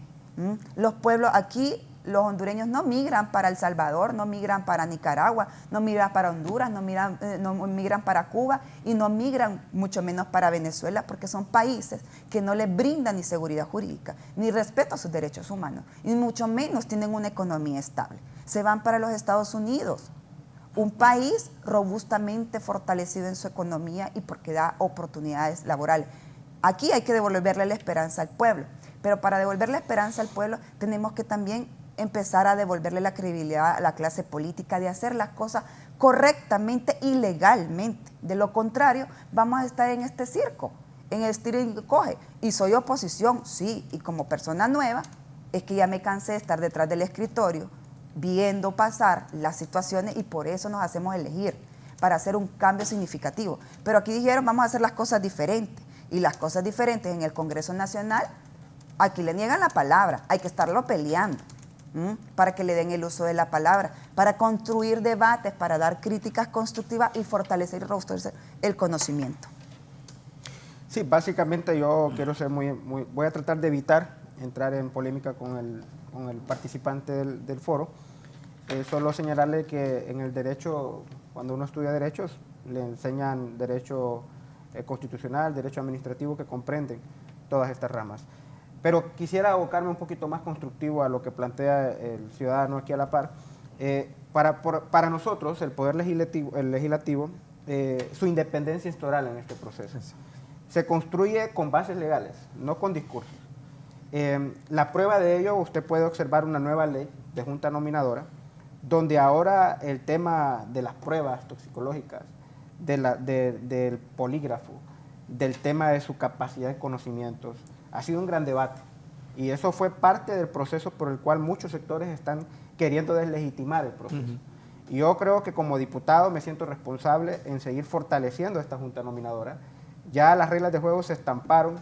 Los pueblos aquí, los hondureños no migran para El Salvador, no migran para Nicaragua, no migran para Honduras, no migran para Cuba y no migran mucho menos para Venezuela, porque son países que no les brindan ni seguridad jurídica, ni respeto a sus derechos humanos, y mucho menos tienen una economía estable. Se van para los Estados Unidos, un país robustamente fortalecido en su economía y porque da oportunidades laborales. Aquí hay que devolverle la esperanza al pueblo, pero para devolverle la esperanza al pueblo tenemos que también empezar a devolverle la credibilidad a la clase política de hacer las cosas correctamente y legalmente. De lo contrario, vamos a estar en este circo, en el estira y coge. Y soy oposición, sí, y como persona nueva, es que ya me cansé de estar detrás del escritorio, viendo pasar las situaciones y por eso nos hacemos elegir, para hacer un cambio significativo. Pero aquí dijeron, vamos a hacer las cosas diferentes. Y las cosas diferentes en el Congreso Nacional, aquí le niegan la palabra, hay que estarlo peleando. Para que le den el uso de la palabra, para construir debates, para dar críticas constructivas y fortalecer y robustecer el conocimiento. Sí, básicamente yo quiero ser voy a tratar de evitar entrar en polémica con el participante del foro, solo señalarle que en el derecho, cuando uno estudia derechos, le enseñan derecho constitucional, derecho administrativo, que comprenden todas estas ramas. Pero quisiera abocarme un poquito más constructivo a lo que plantea el ciudadano aquí a la par. Para nosotros, el Poder Legislativo, su independencia es total en este proceso. Se construye con bases legales, no con discursos. La prueba de ello, usted puede observar una nueva ley de Junta Nominadora, donde ahora el tema de las pruebas toxicológicas, del polígrafo, del tema de su capacidad de conocimientos, ha sido un gran debate. Y eso fue parte del proceso por el cual muchos sectores están queriendo deslegitimar el proceso. Y yo creo que como diputado me siento responsable en seguir fortaleciendo esta Junta Nominadora. Ya las reglas de juego se estamparon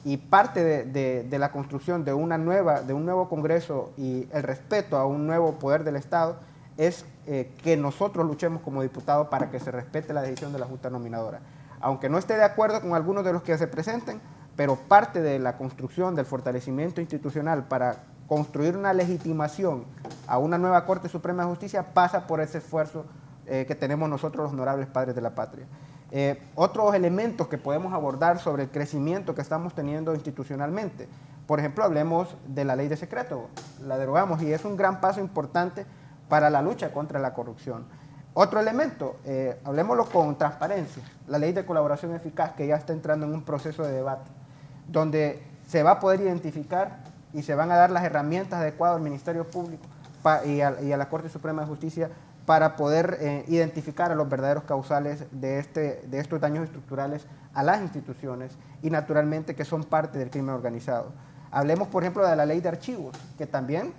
y parte de la construcción de un nuevo Congreso y el respeto a un nuevo poder del Estado es que nosotros luchemos como diputados para que se respete la decisión de la Junta Nominadora. Aunque no esté de acuerdo con algunos de los que se presenten, pero parte de la construcción del fortalecimiento institucional para construir una legitimación a una nueva Corte Suprema de Justicia pasa por ese esfuerzo que tenemos nosotros los honorables padres de la patria. Otros elementos que podemos abordar sobre el crecimiento que estamos teniendo institucionalmente. Por ejemplo, hablemos de la ley de secreto, la derogamos y es un gran paso importante para la lucha contra la corrupción. Otro elemento, hablemoslo con transparencia, la ley de colaboración eficaz que ya está entrando en un proceso de debate, donde se va a poder identificar y se van a dar las herramientas adecuadas al Ministerio Público y a la Corte Suprema de Justicia para poder identificar a los verdaderos causales de estos daños estructurales a las instituciones y naturalmente que son parte del crimen organizado. Hablemos, por ejemplo, de la ley de archivos, que también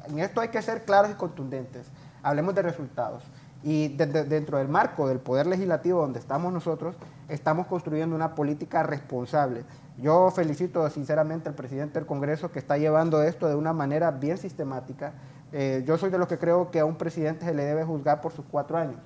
en esto hay que ser claros y contundentes. Hablemos de resultados. Y dentro del marco del Poder Legislativo donde estamos nosotros, estamos construyendo una política responsable. Yo felicito sinceramente al presidente del Congreso que está llevando esto de una manera bien sistemática. Yo soy de los que creo que a un presidente se le debe juzgar por sus 4 años.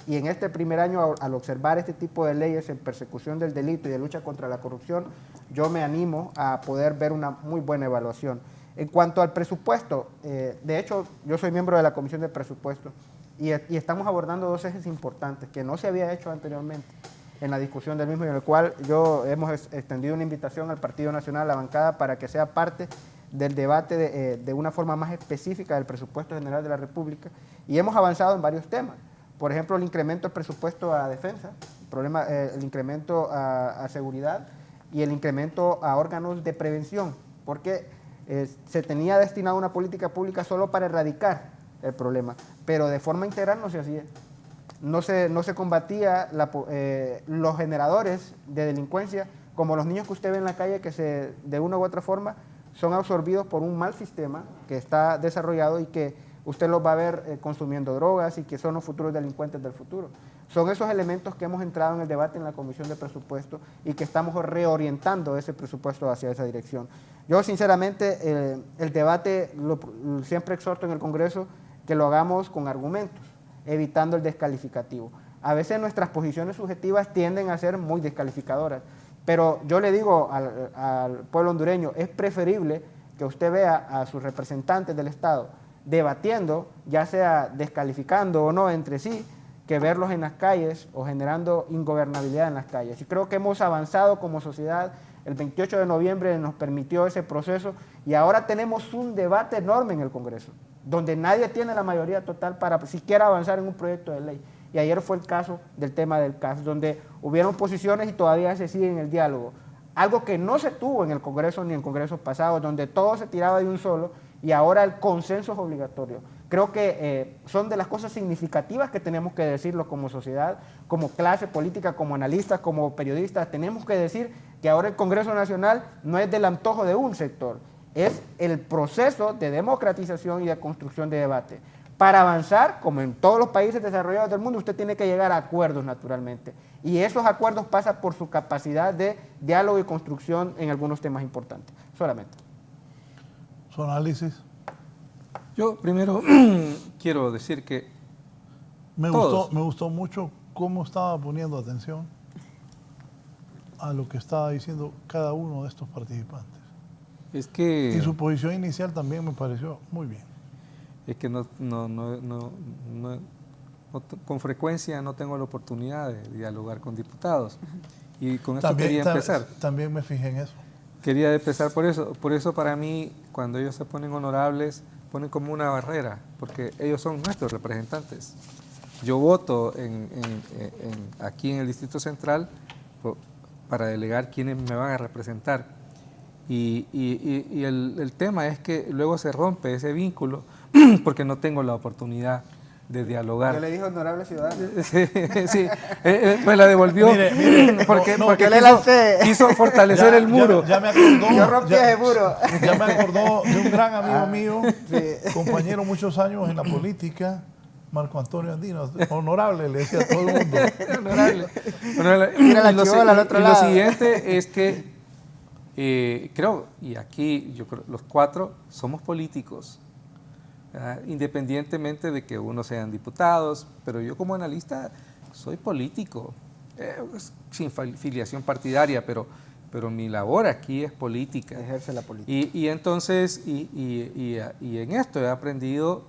Y en este primer año, al observar este tipo de leyes en persecución del delito y de lucha contra la corrupción, yo me animo a poder ver una muy buena evaluación. En cuanto al presupuesto, de hecho, yo soy miembro de la Comisión de Presupuesto y estamos abordando 2 ejes importantes que no se había hecho anteriormente en la discusión del mismo, y en el cual hemos extendido una invitación al Partido Nacional, a la bancada, para que sea parte del debate de una forma más específica del presupuesto general de la República, y hemos avanzado en varios temas. Por ejemplo, el incremento del presupuesto a defensa, el incremento a seguridad y el incremento a órganos de prevención, porque se tenía destinado una política pública solo para erradicar el problema, pero de forma integral no se hacía. No se combatía los generadores de delincuencia como los niños que usted ve en la calle que de una u otra forma son absorbidos por un mal sistema que está desarrollado y que usted los va a ver consumiendo drogas y que son los futuros delincuentes del futuro. Son esos elementos que hemos entrado en el debate en la Comisión de Presupuesto y que estamos reorientando ese presupuesto hacia esa dirección. Yo sinceramente el debate siempre exhorto en el Congreso que lo hagamos con argumentos, evitando el descalificativo. A veces nuestras posiciones subjetivas tienden a ser muy descalificadoras, pero yo le digo al pueblo hondureño, es preferible que usted vea a sus representantes del Estado debatiendo, ya sea descalificando o no entre sí, que verlos en las calles o generando ingobernabilidad en las calles. Y creo que hemos avanzado como sociedad. El 28 de noviembre nos permitió ese proceso y ahora tenemos un debate enorme en el Congreso, donde nadie tiene la mayoría total para siquiera avanzar en un proyecto de ley. Y ayer fue el caso del tema del CAS, donde hubieron posiciones y todavía se sigue en el diálogo. Algo que no se tuvo en el Congreso ni en congresos pasados, donde todo se tiraba de un solo y ahora el consenso es obligatorio. Creo que son de las cosas significativas que tenemos que decirlo como sociedad, como clase política, como analistas, como periodistas. Tenemos que decir que ahora el Congreso Nacional no es del antojo de un sector, es el proceso de democratización y de construcción de debate. Para avanzar, como en todos los países desarrollados del mundo, usted tiene que llegar a acuerdos naturalmente. Y esos acuerdos pasan por su capacidad de diálogo y construcción en algunos temas importantes. Solamente. Su análisis. Yo primero quiero decir que me gustó mucho cómo estaba poniendo atención a lo que estaba diciendo cada uno de estos participantes. Es que... Y su posición inicial también me pareció muy bien. Es que con frecuencia no tengo la oportunidad de dialogar con diputados. Y con esto quería empezar. También me fijé en eso. Quería empezar por eso. Por eso para mí, cuando ellos se ponen honorables, ponen como una barrera, porque ellos son nuestros representantes. Yo voto aquí en el Distrito Central para delegar quienes me van a representar. Y el tema es que luego se rompe ese vínculo porque no tengo la oportunidad de dialogar. Yo le dije honorable ciudadano. Sí, me la devolvió porque quiso fortalecer el muro. Ya me acordó, yo rompí ese muro. Ya me acordó de un gran amigo mío, compañero muchos años en la política, Marco Antonio Andino, honorable, le decía a todo el mundo. Honorable. Mira la chivola al otro lado. Lo siguiente es que creo, y aquí yo creo, los cuatro somos políticos. Independientemente de que unos sean diputados, pero yo como analista soy político, sin filiación partidaria, pero mi labor aquí es política. Ejerce la política. Y entonces, y en esto he aprendido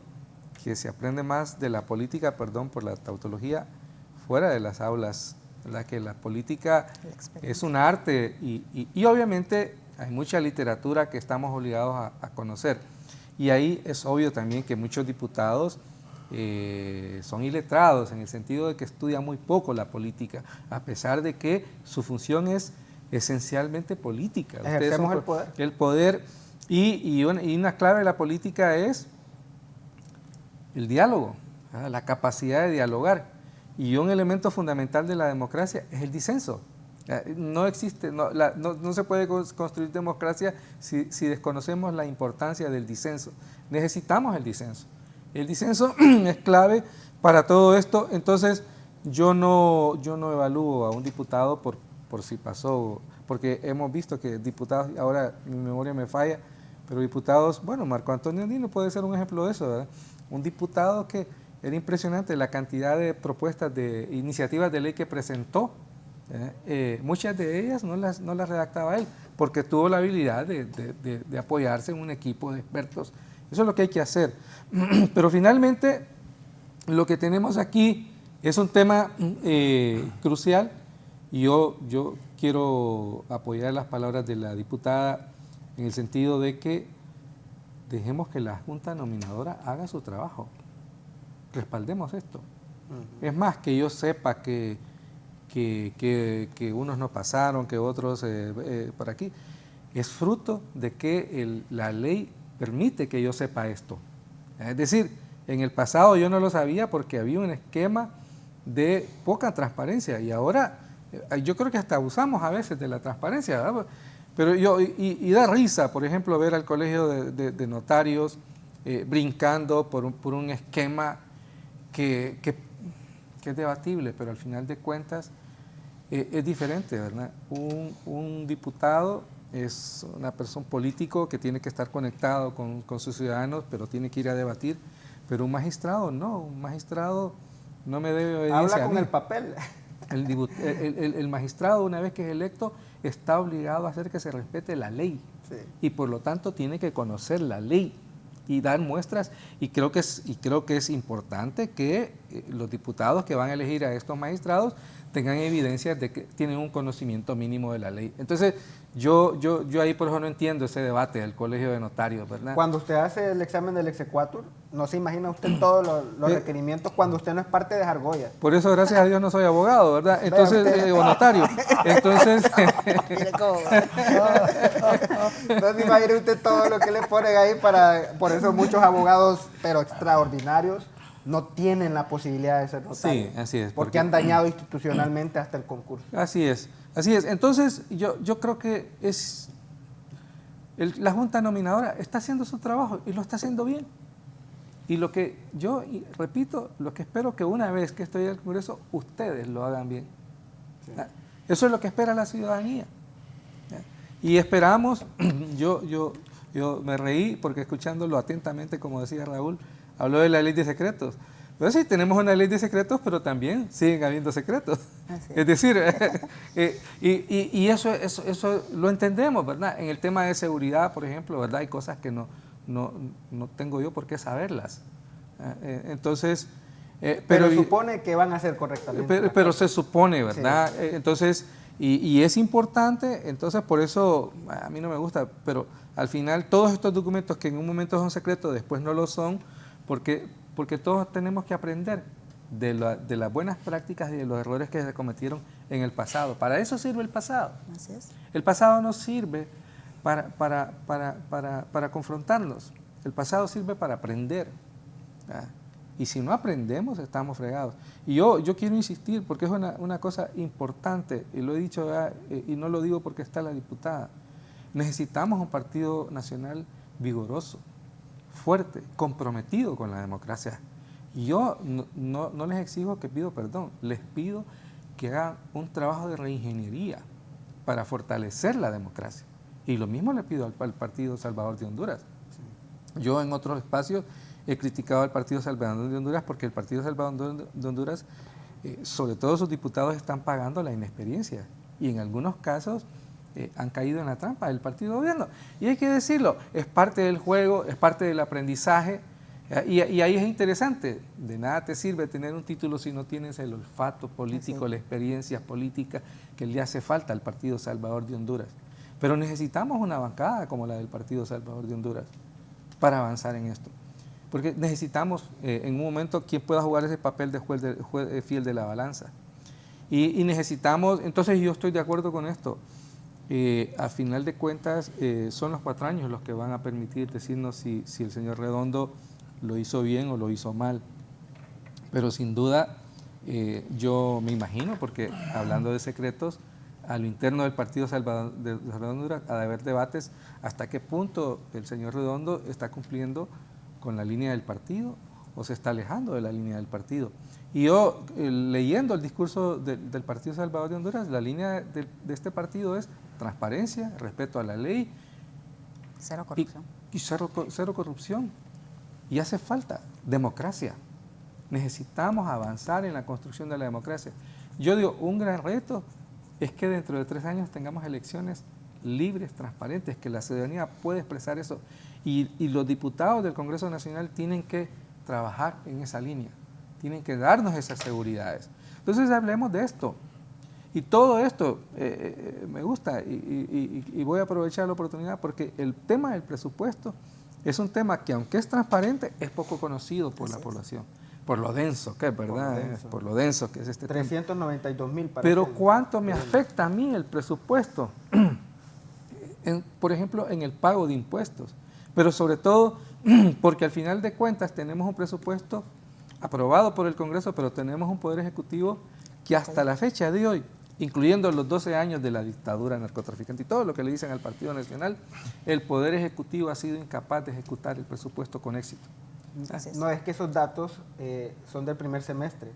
que se aprende más de la política, perdón por la tautología, fuera de las aulas, ¿verdad? Que la política es un arte y obviamente hay mucha literatura que estamos obligados a conocer. Y ahí es obvio también que muchos diputados son iletrados en el sentido de que estudian muy poco la política, a pesar de que su función es esencialmente política. Ejercemos el poder. El poder y una clave de la política es el diálogo, la capacidad de dialogar. Y un elemento fundamental de la democracia es el disenso. No existe, no se puede construir democracia si desconocemos la importancia del disenso. Necesitamos el disenso. El disenso es clave para todo esto. Entonces, yo no evalúo a un diputado por si pasó, porque hemos visto que diputados, ahora mi memoria me falla, pero diputados, bueno, Marco Antonio Andino puede ser un ejemplo de eso, ¿verdad? Un diputado que era impresionante la cantidad de propuestas, de iniciativas de ley que presentó. Muchas de ellas no las redactaba él, porque tuvo la habilidad de apoyarse en un equipo de expertos. Eso es lo que hay que hacer. Pero finalmente, lo que tenemos aquí es un tema crucial, y yo quiero apoyar las palabras de la diputada en el sentido de que dejemos que la Junta Nominadora haga su trabajo. Respaldemos esto. Es más, que yo sepa que unos no pasaron, que otros por aquí, es fruto de que la ley permite que yo sepa esto. Es decir, en el pasado yo no lo sabía porque había un esquema de poca transparencia y ahora Yo creo que hasta abusamos a veces de la transparencia, ¿verdad? Pero y da risa, por ejemplo, ver al colegio de notarios brincando por un esquema que es debatible, pero al final de cuentas es diferente, ¿verdad? Un diputado es una persona político que tiene que estar conectado con sus ciudadanos, pero tiene que ir a debatir. Pero un magistrado no, un magistrado no me debe obediencia. Habla con el papel. El magistrado, una vez que es electo, está obligado a hacer que se respete la ley. Sí. Y por lo tanto tiene que conocer la ley y dar muestras. Y creo que es importante que los diputados que van a elegir a estos magistrados tengan evidencias de que tienen un conocimiento mínimo de la ley. Entonces, yo ahí por eso no entiendo ese debate del colegio de notarios, ¿verdad? Cuando usted hace el examen del exequatur, no se imagina usted todos los requerimientos cuando usted no es parte de Jargoya. Por eso, gracias a Dios, no soy abogado, ¿verdad? Entonces, o notario. Entonces... no se imagina usted todo lo que le ponen ahí por eso muchos abogados, pero extraordinarios, no tienen la posibilidad de ser notarios. Sí, así es. Porque han dañado institucionalmente hasta el concurso. Así es. Entonces, yo creo que la Junta Nominadora está haciendo su trabajo y lo está haciendo bien. Y lo que repito, lo que espero que una vez que estoy en el Congreso, ustedes lo hagan bien. Sí. Eso es lo que espera la ciudadanía. Y esperamos, yo me reí porque escuchándolo atentamente, como decía Raúl, habló de la ley de secretos. Pero sí, tenemos una ley de secretos, pero también siguen habiendo secretos. Es decir, y eso lo entendemos, ¿verdad? En el tema de seguridad, por ejemplo, ¿verdad? Hay cosas que no tengo yo por qué saberlas. Entonces... pero supone que van a ser correctamente. Pero se supone, ¿verdad? Sí. Entonces, y es importante, entonces por eso a mí no me gusta, pero al final todos estos documentos que en un momento son secretos, después no lo son, porque todos tenemos que aprender de las buenas prácticas y de los errores que se cometieron en el pasado. Para eso sirve el pasado. Así es. El pasado no sirve para confrontarnos. El pasado sirve para aprender. Y si no aprendemos, estamos fregados. Y yo quiero insistir, porque es una cosa importante, y lo he dicho y no lo digo porque está la diputada. Necesitamos un partido nacional vigoroso, fuerte, comprometido con la democracia. Y yo no les exijo que pido perdón, les pido que hagan un trabajo de reingeniería para fortalecer la democracia. Y lo mismo le pido al Partido Salvador de Honduras. Yo en otros espacios he criticado al Partido Salvador de Honduras porque el Partido Salvador de Honduras, sobre todo sus diputados, están pagando la inexperiencia. Y en algunos casos han caído en la trampa del partido de gobierno. Y hay que decirlo, es parte del juego, es parte del aprendizaje. Y ahí es interesante, de nada te sirve tener un título si no tienes el olfato político, la experiencia política que le hace falta al Partido Salvador de Honduras. Pero necesitamos una bancada como la del Partido Salvador de Honduras para avanzar en esto. Porque necesitamos en un momento quien pueda jugar ese papel de juez fiel de la balanza. Y necesitamos, entonces yo estoy de acuerdo con esto, a final de cuentas son los 4 años los que van a permitir decirnos si el señor Redondo lo hizo bien o lo hizo mal. Pero sin duda yo me imagino, porque hablando de secretos, a lo interno del Partido Salvador de Honduras ha de haber debates hasta qué punto el señor Redondo está cumpliendo con la línea del partido o se está alejando de la línea del partido. Y yo, leyendo el discurso del Partido Salvador de Honduras, la línea de este partido es transparencia, respeto a la ley. Cero corrupción. Y cero corrupción. Y hace falta democracia. Necesitamos avanzar en la construcción de la democracia. Yo digo, un gran reto es que dentro de 3 años tengamos elecciones libres, transparentes, que la ciudadanía pueda expresar eso. Y los diputados del Congreso Nacional tienen que trabajar en esa línea, tienen que darnos esas seguridades. Entonces hablemos de esto. Y todo esto me gusta y voy a aprovechar la oportunidad porque el tema del presupuesto es un tema que, aunque es transparente, es poco conocido por la población. Por lo denso que es, ¿verdad? Por lo denso que es este 392,000 tema. Pero ¿cuánto me afecta a mí el presupuesto? Por ejemplo, en el pago de impuestos. Pero sobre todo porque al final de cuentas tenemos un presupuesto aprobado por el Congreso, pero tenemos un Poder Ejecutivo que hasta la fecha de hoy incluyendo los 12 años de la dictadura narcotraficante y todo lo que le dicen al Partido Nacional, el Poder Ejecutivo ha sido incapaz de ejecutar el presupuesto con éxito. No, es que esos datos son del primer semestre.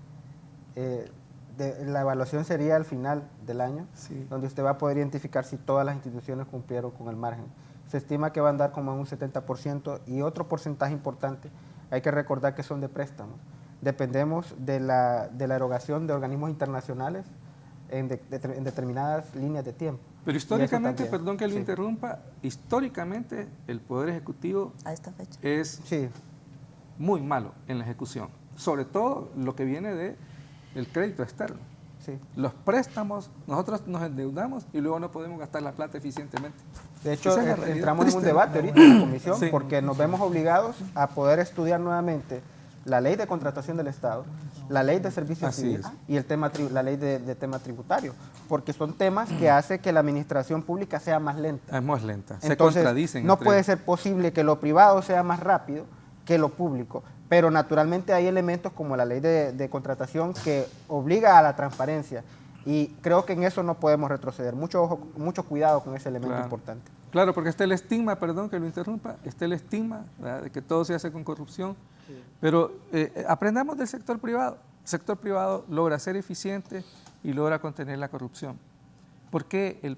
La evaluación sería al final del año, Sí. donde usted va a poder identificar si todas las instituciones cumplieron con el margen. Se estima que va a andar como en un 70% y otro porcentaje importante, hay que recordar que son de préstamos. Dependemos de la erogación de organismos internacionales en determinadas líneas de tiempo. Pero históricamente, también, perdón que lo sí. interrumpa, históricamente el Poder Ejecutivo A esta fecha. es Sí, muy malo en la ejecución, sobre todo lo que viene del crédito externo. sí. Los préstamos, nosotros nos endeudamos y luego no podemos gastar la plata eficientemente. De hecho, Esa es la realidad entramos en un triste. debate ahorita en la comisión Sí. porque nos vemos obligados a poder estudiar nuevamente la ley de contratación del Estado, la ley de servicios Así civiles es. y la ley de tema tributario, porque son temas que hacen que la administración pública sea más lenta. Es más lenta, se Entonces, contradicen. no entre puede ellos. ser posible que lo privado sea más rápido que lo público, pero naturalmente hay elementos como la ley de contratación que obliga a la transparencia y creo que en eso no podemos retroceder. Mucho ojo, mucho cuidado con ese elemento Claro. importante. Claro, porque está el estigma, perdón que lo interrumpa, está el estigma, ¿verdad?, de que todo se hace con corrupción, pero aprendamos del sector privado. El sector privado logra ser eficiente y logra contener la corrupción. ¿Por qué el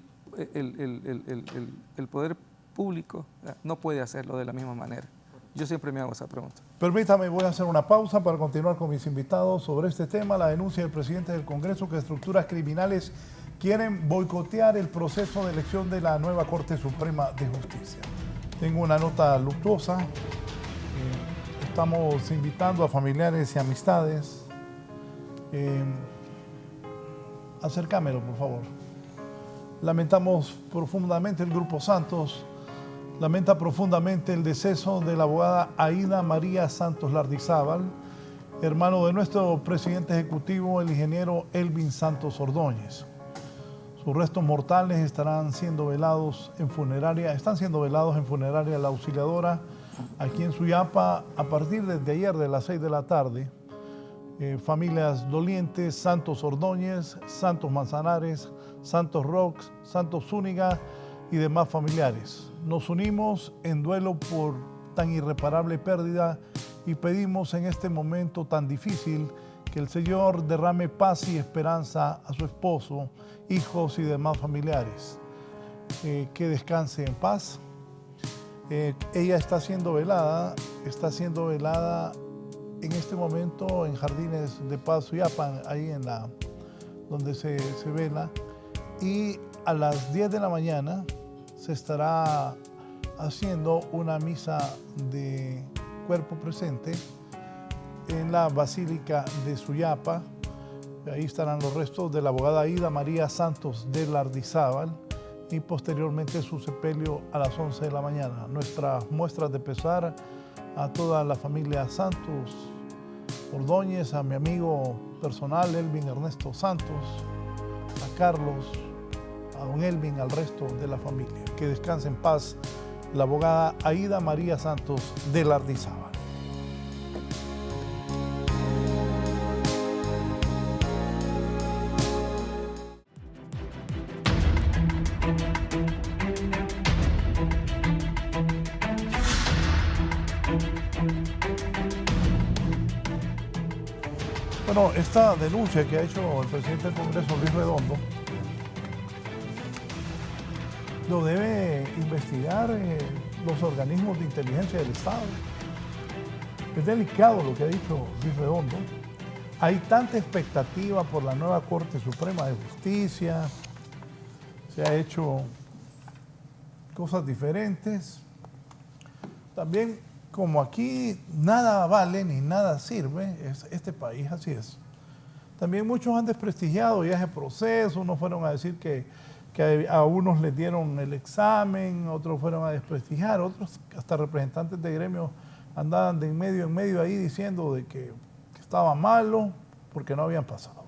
poder público, ¿verdad?, no puede hacerlo de la misma manera? Yo siempre me hago esa pregunta. Permítame, voy a hacer una pausa para continuar con mis invitados sobre este tema, la denuncia del presidente del Congreso que estructuras criminales quieren boicotear el proceso de elección de la nueva Corte Suprema de Justicia. Tengo una nota luctuosa. Estamos invitando a familiares y amistades. Acércamelo, por favor. Lamentamos profundamente, el Grupo Santos lamenta profundamente el deceso de la abogada Aida María Santos Lardizábal, hermano de nuestro presidente ejecutivo, el ingeniero Elvin Santos Ordóñez. Sus restos mortales están siendo velados en funeraria La Auxiliadora, aquí en Suyapa, a partir de ayer de las 6 de la tarde. Familias dolientes, Santos Ordóñez, Santos Manzanares, Santos Rox, Santos Zúñiga y demás familiares. Nos unimos en duelo por tan irreparable pérdida y pedimos en este momento tan difícil que el Señor derrame paz y esperanza a su esposo, hijos y demás familiares. Que descanse en paz. Ella está siendo velada en este momento en Jardines de Paz Suyapa, ahí donde se vela, y a las 10 de la mañana se estará haciendo una misa de cuerpo presente en la Basílica de Suyapa. Ahí estarán los restos de la abogada Aida María Santos de Lardizábal y posteriormente su sepelio a las 11 de la mañana. Nuestras muestras de pesar a toda la familia Santos Ordóñez, a mi amigo personal Elvin Ernesto Santos, a Carlos, a don Elvin, al resto de la familia. Que descanse en paz la abogada Aida María Santos de Lardizábal. Bueno, esta denuncia que ha hecho el presidente del Congreso, Luis Redondo, lo debe investigar los organismos de inteligencia del Estado. Es delicado lo que ha dicho Luis Redondo. Hay tanta expectativa por la nueva Corte Suprema de Justicia, se ha hecho cosas diferentes. También, como aquí nada vale ni nada sirve, este país así es. También muchos han desprestigiado ya ese proceso, unos fueron a decir que a unos les dieron el examen, otros fueron a desprestigiar, otros hasta representantes de gremios andaban de en medio ahí diciendo de que estaba malo porque no habían pasado.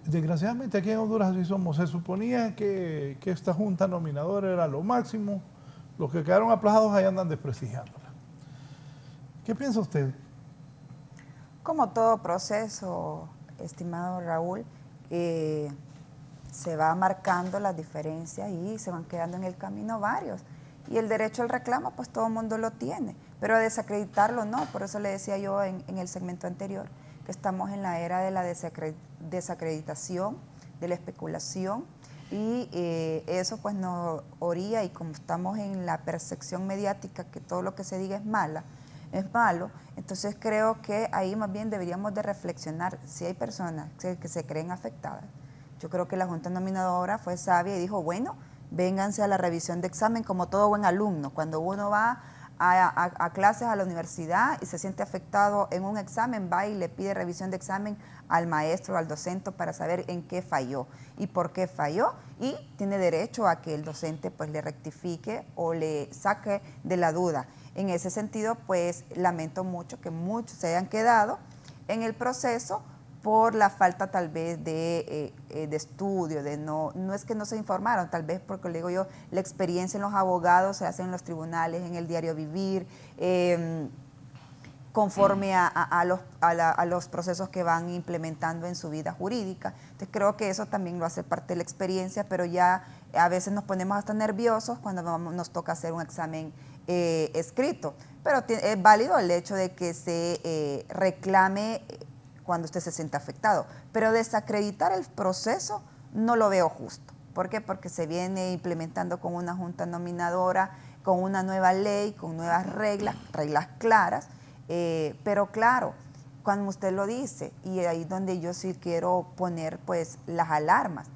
Desgraciadamente aquí en Honduras así somos. Se suponía que esta junta nominadora era lo máximo. Los que quedaron aplazados ahí andan desprestigiándola. ¿Qué piensa usted? Como todo proceso, estimado Raúl, se va marcando las diferencias y se van quedando en el camino varios. Y el derecho al reclamo, pues todo el mundo lo tiene, pero a desacreditarlo no. Por eso le decía yo en el segmento anterior que estamos en la era de la desacreditación, de la especulación, y eso pues nos orilla, y como estamos en la percepción mediática que todo lo que se diga es malo, entonces creo que ahí más bien deberíamos de reflexionar. Si hay personas que se creen afectadas, yo creo que la Junta Nominadora fue sabia y dijo, bueno, vénganse a la revisión de examen como todo buen alumno. Cuando uno va a clases a la universidad y se siente afectado en un examen, va y le pide revisión de examen al maestro o al docente para saber en qué falló y por qué falló, y tiene derecho a que el docente pues le rectifique o le saque de la duda. En ese sentido, pues lamento mucho que muchos se hayan quedado en el proceso por la falta tal vez de estudio, no es que no se informaron, tal vez porque le digo yo, la experiencia en los abogados se hace en los tribunales, en el diario vivir, conforme a los procesos que van implementando en su vida jurídica. Entonces creo que eso también lo hace parte de la experiencia, pero ya a veces nos ponemos hasta nerviosos cuando nos toca hacer un examen escrito. Pero es válido el hecho de que se reclame cuando usted se sienta afectado, pero desacreditar el proceso no lo veo justo. ¿Por qué? Porque se viene implementando con una junta nominadora, con una nueva ley, con nuevas reglas claras, pero claro, cuando usted lo dice, y ahí donde yo sí quiero poner pues las alarmas,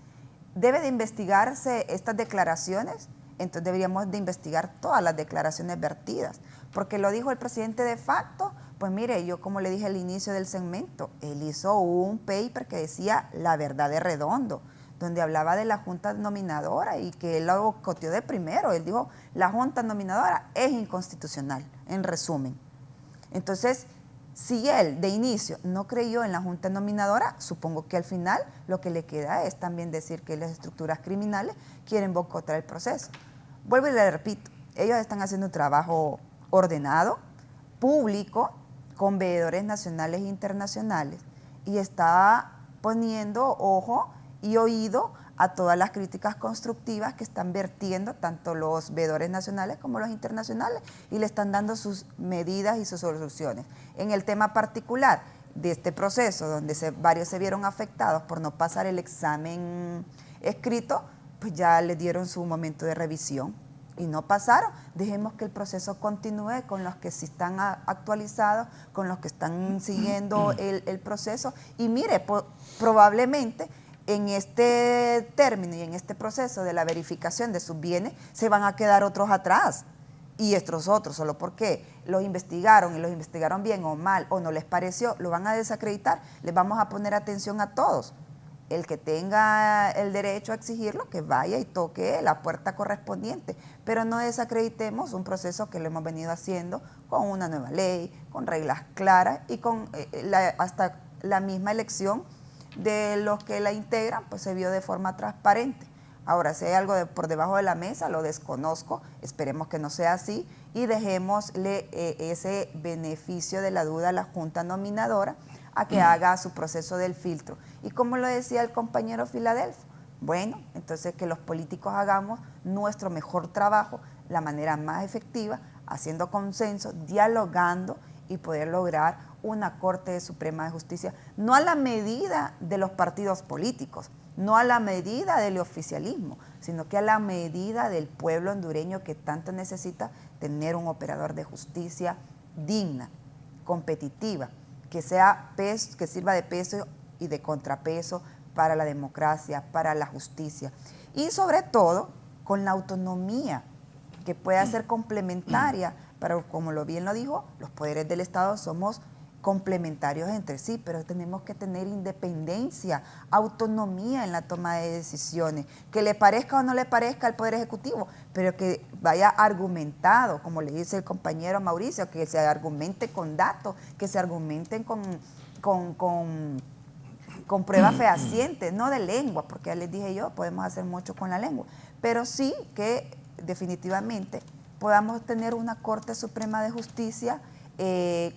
debe de investigarse estas declaraciones, entonces deberíamos de investigar todas las declaraciones vertidas, porque lo dijo el presidente de facto. Pues mire, yo como le dije al inicio del segmento, él hizo un paper que decía La Verdad de Redondo, donde hablaba de la Junta Nominadora y que él lo coteó de primero. Él dijo, la Junta Nominadora es inconstitucional, en resumen. Entonces, si él de inicio no creyó en la Junta Nominadora, supongo que al final lo que le queda es también decir que las estructuras criminales quieren boicotear el proceso. Vuelvo y le repito, ellos están haciendo un trabajo ordenado, público, con veedores nacionales e internacionales, y está poniendo ojo y oído a todas las críticas constructivas que están vertiendo tanto los veedores nacionales como los internacionales, y le están dando sus medidas y sus soluciones. En el tema particular de este proceso, donde varios se vieron afectados por no pasar el examen escrito, pues ya le dieron su momento de revisión y no pasaron. Dejemos que el proceso continúe con los que sí están actualizados, con los que están siguiendo el proceso. Y mire, probablemente en este término y en este proceso de la verificación de sus bienes se van a quedar otros atrás. Y estos otros, solo porque los investigaron y los investigaron bien o mal o no les pareció, lo van a desacreditar. Les vamos a poner atención a todos. El que tenga el derecho a exigirlo, que vaya y toque la puerta correspondiente, pero no desacreditemos un proceso que lo hemos venido haciendo con una nueva ley, con reglas claras y con hasta la misma elección de los que la integran, pues se vio de forma transparente. Ahora, si hay algo por debajo de la mesa, lo desconozco, esperemos que no sea así, y dejémosle ese beneficio de la duda a la Junta Nominadora a que haga su proceso del filtro. Y como lo decía el compañero Filadelfo, bueno, entonces que los políticos hagamos nuestro mejor trabajo, la manera más efectiva, haciendo consenso, dialogando y poder lograr una Corte Suprema de Justicia, no a la medida de los partidos políticos, no a la medida del oficialismo, sino que a la medida del pueblo hondureño que tanto necesita tener un operador de justicia digna, competitiva, que sirva de peso y de contrapeso para la democracia, para la justicia. Y sobre todo, con la autonomía que pueda ser complementaria, pero como bien lo dijo, los poderes del Estado somos complementarios entre sí, pero tenemos que tener independencia, autonomía en la toma de decisiones, que le parezca o no le parezca al Poder Ejecutivo, pero que vaya argumentado, como le dice el compañero Mauricio, que se argumente con datos, que se argumenten con pruebas fehacientes, no de lengua, porque ya les dije yo, podemos hacer mucho con la lengua, pero sí que definitivamente podamos tener una Corte Suprema de Justicia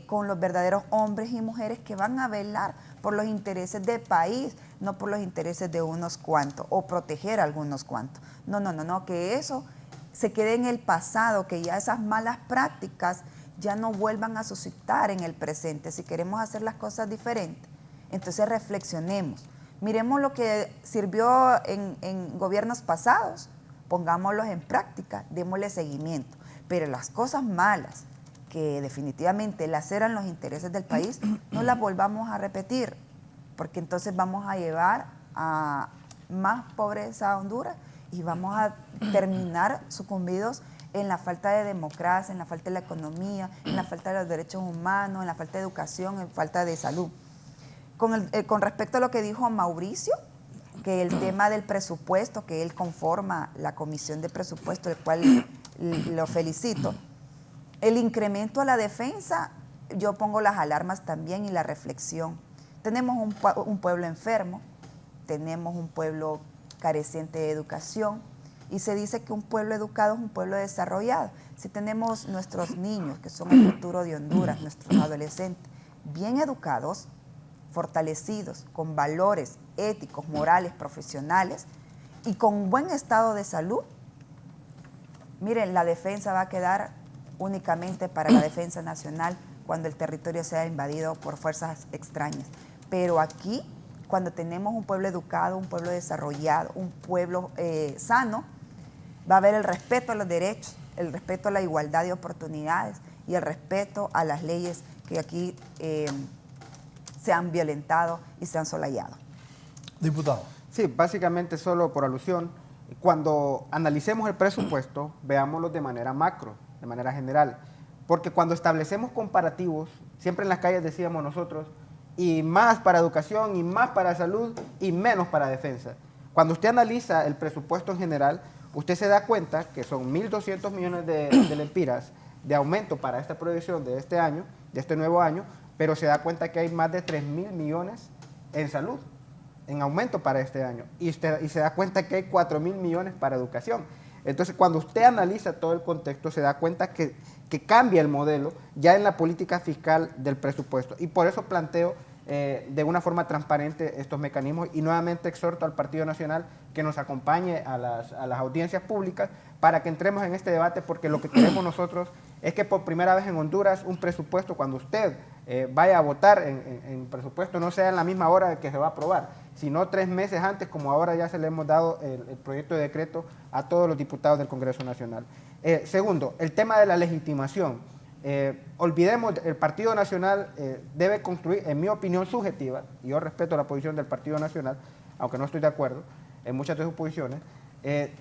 con los verdaderos hombres y mujeres que van a velar por los intereses del país, no por los intereses de unos cuantos o proteger a algunos cuantos. No, que eso se quede en el pasado, que ya esas malas prácticas ya no vuelvan a suscitar en el presente. Si queremos hacer las cosas diferentes, entonces reflexionemos. Miremos lo que sirvió en gobiernos pasados, pongámoslos en práctica, démosle seguimiento. Pero las cosas malas, que definitivamente laceran los intereses del país, no las volvamos a repetir, porque entonces vamos a llevar a más pobreza a Honduras y vamos a terminar sucumbidos en la falta de democracia, en la falta de la economía, en la falta de los derechos humanos, en la falta de educación, en falta de salud. Con respecto a lo que dijo Mauricio, que el tema del presupuesto, que él conforma la comisión de presupuesto, del cual lo felicito, el incremento a la defensa, yo pongo las alarmas también y la reflexión. Tenemos un pueblo enfermo, tenemos un pueblo careciente de educación, y se dice que un pueblo educado es un pueblo desarrollado. Si tenemos nuestros niños, que son el futuro de Honduras, nuestros adolescentes, bien educados, fortalecidos, con valores éticos, morales, profesionales y con buen estado de salud, miren, la defensa va a quedar únicamente para la defensa nacional cuando el territorio sea invadido por fuerzas extrañas. Pero aquí, cuando tenemos un pueblo educado, un pueblo desarrollado, un pueblo sano, va a haber el respeto a los derechos, el respeto a la igualdad de oportunidades y el respeto a las leyes que aquí se han violentado y se han solayado. Diputado. Sí, básicamente solo por alusión, cuando analicemos el presupuesto, veámoslo de manera macro, de manera general, porque cuando establecemos comparativos, siempre en las calles decíamos nosotros, y más para educación, y más para salud, y menos para defensa. Cuando usted analiza el presupuesto en general, usted se da cuenta que son 1.200 millones de lempiras de aumento para esta proyección de este año, de este nuevo año, pero se da cuenta que hay más de 3.000 millones en salud, en aumento para este año, y se da cuenta que hay 4.000 millones para educación. Entonces, cuando usted analiza todo el contexto, se da cuenta que cambia el modelo ya en la política fiscal del presupuesto, y por eso planteo de una forma transparente estos mecanismos, y nuevamente exhorto al Partido Nacional que nos acompañe a las audiencias públicas para que entremos en este debate, porque lo que queremos nosotros es que por primera vez en Honduras un presupuesto, cuando usted vaya a votar en presupuesto, no sea en la misma hora que se va a aprobar, sino 3 meses antes, como ahora ya se le hemos dado el proyecto de decreto a todos los diputados del Congreso Nacional. Segundo, el tema de la legitimación. Olvidemos, el Partido Nacional debe construir, en mi opinión subjetiva, y yo respeto la posición del Partido Nacional, aunque no estoy de acuerdo en muchas de sus posiciones,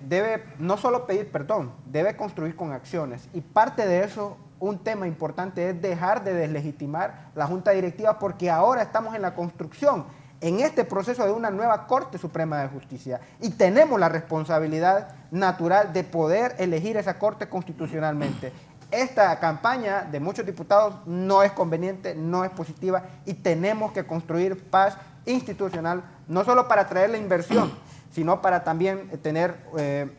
debe no solo pedir perdón, debe construir con acciones, y parte de eso, un tema importante es dejar de deslegitimar la Junta Directiva, porque ahora estamos en la construcción, en este proceso de una nueva Corte Suprema de Justicia, y tenemos la responsabilidad natural de poder elegir esa Corte constitucionalmente. Esta campaña de muchos diputados no es conveniente, no es positiva, y tenemos que construir paz institucional, no solo para traer la inversión, sino para también tener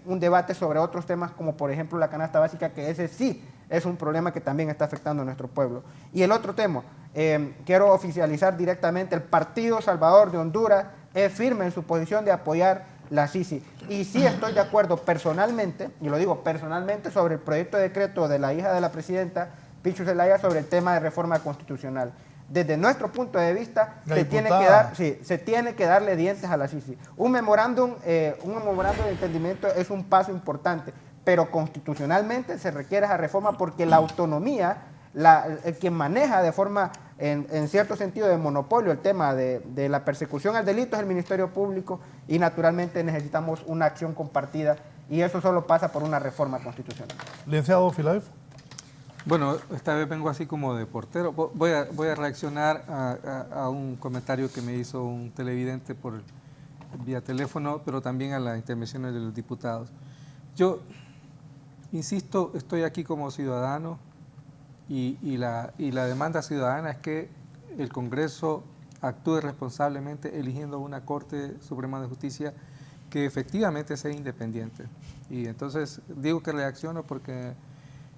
un debate sobre otros temas, como por ejemplo la canasta básica, que ese sí es un problema que también está afectando a nuestro pueblo. Y el otro tema, quiero oficializar directamente, el Partido Salvador de Honduras es firme en su posición de apoyar la CICI. Y sí estoy de acuerdo personalmente, y lo digo personalmente, sobre el proyecto de decreto de la hija de la presidenta, Pichu Zelaya, sobre el tema de reforma constitucional. Desde nuestro punto de vista, se tiene que darle dientes a la CICI. Un memorándum de entendimiento es un paso importante, pero constitucionalmente se requiere esa reforma, porque la autonomía, el que maneja de forma, en cierto sentido, de monopolio el tema de la persecución al delito es el Ministerio Público, y naturalmente necesitamos una acción compartida, y eso solo pasa por una reforma constitucional. Licenciado Filadelfo. Bueno, esta vez vengo así como de portero. Voy a reaccionar a un comentario que me hizo un televidente por vía teléfono, pero también a las intervenciones de los diputados. Yo, insisto, estoy aquí como ciudadano, y la demanda ciudadana es que el Congreso actúe responsablemente eligiendo una Corte Suprema de Justicia que efectivamente sea independiente. Y entonces digo que reacciono porque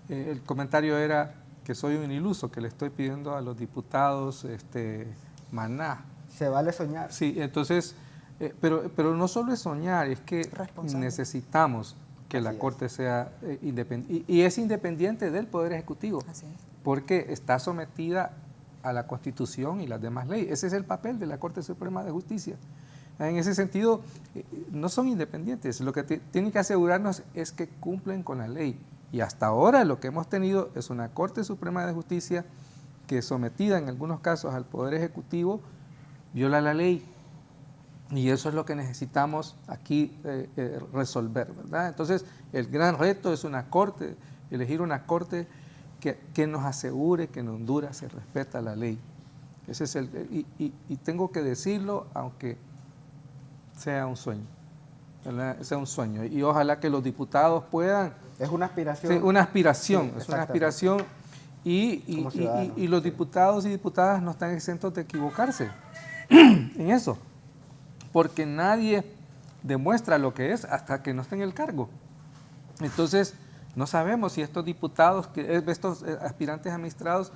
el comentario era que soy un iluso, que le estoy pidiendo a los diputados maná. Se vale soñar. Sí, entonces Pero no solo es soñar, es que necesitamos que la Corte sea independiente. Y es independiente del Poder Ejecutivo, porque está sometida a la Constitución y las demás leyes. Ese es el papel de la Corte Suprema de Justicia. En ese sentido, no son independientes. Lo que tienen que asegurarnos es que cumplen con la ley. Y hasta ahora lo que hemos tenido es una Corte Suprema de Justicia que, sometida en algunos casos al Poder Ejecutivo, viola la ley. Y eso es lo que necesitamos aquí resolver, ¿verdad? Entonces, el gran reto es una Corte, elegir una Corte que nos asegure que en Honduras se respeta la ley. Ese es y tengo que decirlo, aunque sea un sueño, ¿verdad? Sea un sueño. Y ojalá que los diputados puedan... Es una aspiración. Sí, una aspiración, sí, es una aspiración. Y los diputados y diputadas no están exentos de equivocarse en eso, porque nadie demuestra lo que es hasta que no esté en el cargo. Entonces, no sabemos si estos diputados, estos aspirantes a magistrados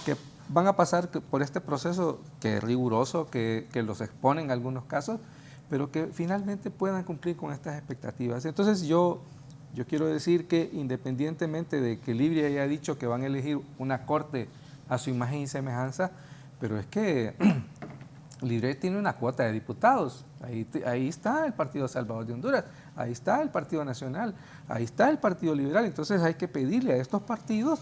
que van a pasar por este proceso que es riguroso, que los expone en algunos casos, pero que finalmente puedan cumplir con estas expectativas. Entonces, yo quiero decir que, independientemente de que Libre haya dicho que van a elegir una Corte a su imagen y semejanza, pero es que Libre tiene una cuota de diputados. Ahí está el Partido Salvador de Honduras, ahí está el Partido Nacional, ahí está el Partido Liberal. Entonces hay que pedirle a estos partidos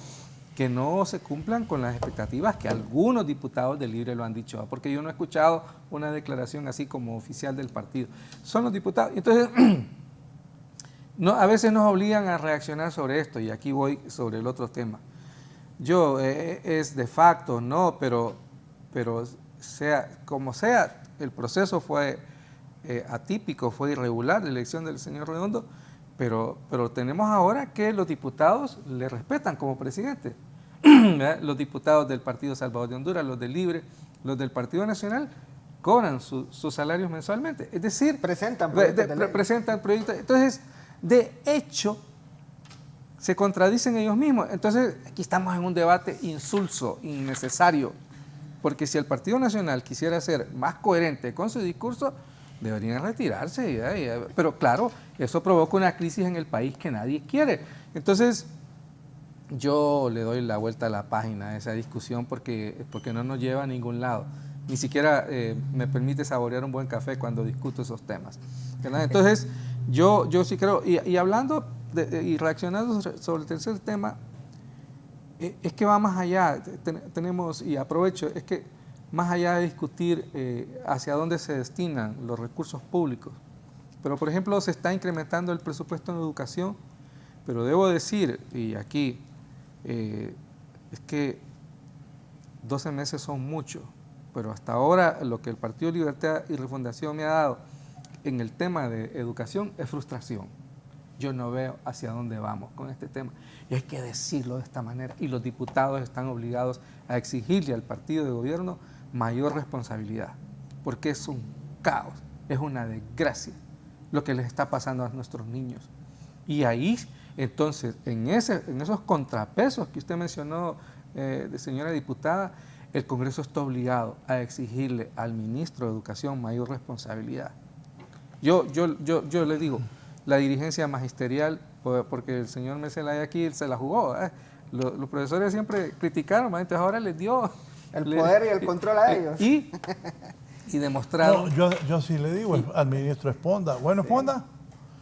que no se cumplan con las expectativas que algunos diputados de Libre lo han dicho, porque yo no he escuchado una declaración así como oficial del partido. Son los diputados. Entonces, a veces nos obligan a reaccionar sobre esto, y aquí voy sobre el otro tema. Es de facto, no, pero sea como sea, el proceso fue atípico, fue irregular, la elección del señor Redondo, pero tenemos ahora que los diputados le respetan como presidente. Los diputados del Partido Salvador de Honduras, los del Libre, los del Partido Nacional, cobran sus salarios mensualmente. Es decir, presentan proyectos. Entonces, de hecho, se contradicen ellos mismos. Entonces, aquí estamos en un debate insulso, innecesario, porque si el Partido Nacional quisiera ser más coherente con su discurso, deberían retirarse. Pero claro, eso provoca una crisis en el país que nadie quiere. Entonces, yo le doy la vuelta a la página a esa discusión porque no nos lleva a ningún lado. Ni siquiera me permite saborear un buen café cuando discuto esos temas, ¿verdad? Entonces, yo sí creo, y hablando y reaccionando sobre el tercer tema, es que va más allá, tenemos, y aprovecho, es que más allá de discutir hacia dónde se destinan los recursos públicos, pero por ejemplo se está incrementando el presupuesto en educación, pero debo decir, y aquí, es que 12 meses son mucho, pero hasta ahora lo que el Partido Libertad y Refundación me ha dado en el tema de educación es frustración. Yo no veo hacia dónde vamos con este tema. Y hay que decirlo de esta manera. Y los diputados están obligados a exigirle al partido de gobierno mayor responsabilidad, porque es un caos, es una desgracia lo que les está pasando a nuestros niños. Y ahí, entonces, en esos contrapesos que usted mencionó, señora diputada, el Congreso está obligado a exigirle al ministro de Educación mayor responsabilidad. Yo le digo, la dirigencia magisterial, porque el señor Meselay aquí se la jugó, los profesores siempre criticaron, entonces ahora les dio el poder y el control a ellos. Y demostraron... No, yo sí le digo al ministro Esponda. Bueno, Esponda.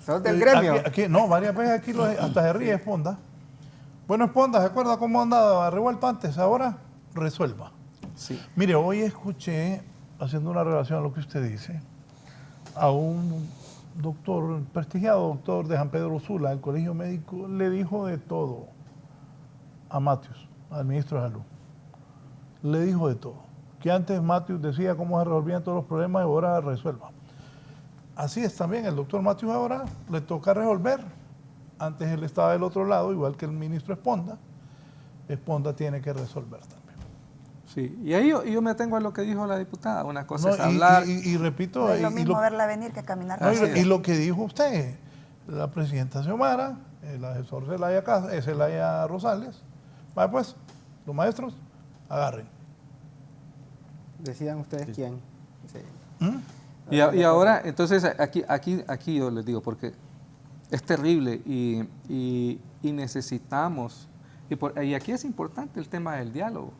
¿Sos del gremio? Aquí, no, varias veces aquí hasta se ríe Esponda. Bueno, Esponda, ¿se acuerda cómo andaba revuelto antes? Ahora resuelva. Sí. Mire, hoy escuché, haciendo una relación a lo que usted dice, a un doctor, prestigiado doctor de San Pedro Sula, del Colegio Médico, le dijo de todo a Matthews, al ministro de Salud. Le dijo de todo. Que antes Matthews decía cómo se resolvían todos los problemas y ahora resuelva. Así es también, el doctor Matthews ahora le toca resolver. Antes él estaba del otro lado, igual que el ministro Esponda. Esponda tiene que resolver también. Sí, y ahí yo me atengo a lo que dijo la diputada. Una cosa es hablar... Y repito... No es lo mismo verla venir que caminar. Y lo que dijo usted, la presidenta Xiomara, el asesor Zelaya Rosales, vaya pues, los maestros, agarren. Decidan ustedes quién. Sí. Y ahora, entonces, aquí yo les digo, porque es terrible y necesitamos, y aquí es importante el tema del diálogo,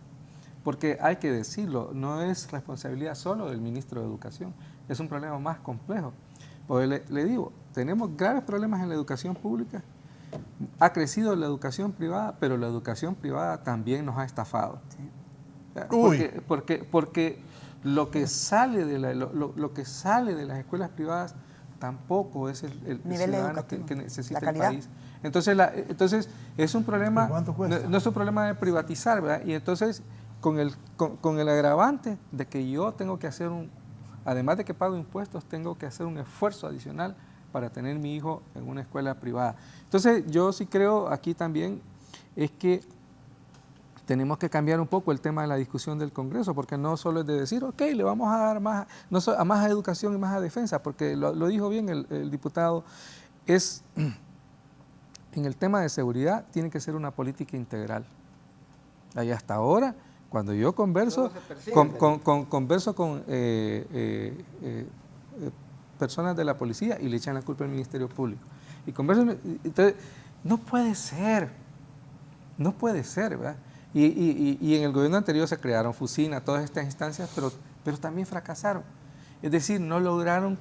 porque hay que decirlo, no es responsabilidad solo del ministro de Educación, es un problema más complejo. Porque le digo, tenemos graves problemas en la educación pública, ha crecido la educación privada, pero la educación privada también nos ha estafado. Sí. Porque lo que sale de las escuelas privadas tampoco es el ciudadano que necesita el país. Entonces es un problema, no es un problema de privatizar, ¿verdad? Y entonces con el agravante de que yo tengo que hacer además de que pago impuestos, tengo que hacer un esfuerzo adicional para tener mi hijo en una escuela privada. Entonces yo sí creo aquí también es que tenemos que cambiar un poco el tema de la discusión del Congreso, porque no solo es de decir, ok, le vamos a dar más, más a educación y más a defensa, porque lo dijo bien el diputado, en el tema de seguridad tiene que ser una política integral. Y hasta ahora, cuando yo converso con personas de la policía y le echan la culpa al Ministerio Público, y converso, entonces, no puede ser, ¿verdad? Y en el gobierno anterior se crearon Fusina, todas estas instancias, pero también fracasaron. Es decir, no lograron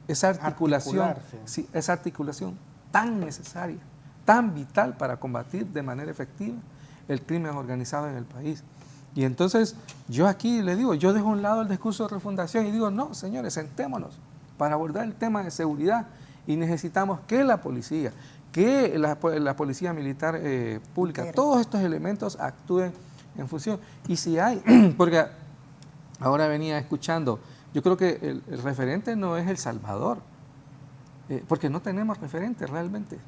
esa articulación tan necesaria, tan vital para combatir de manera efectiva el crimen organizado en el país. Y entonces yo aquí le digo, yo dejo a un lado el discurso de refundación y digo, no, señores, sentémonos para abordar el tema de seguridad y necesitamos que la policía, que la policía militar pública, todos estos elementos actúen en función. Y si hay, porque ahora venía escuchando, yo creo que el referente no es El Salvador, porque no tenemos referente realmente.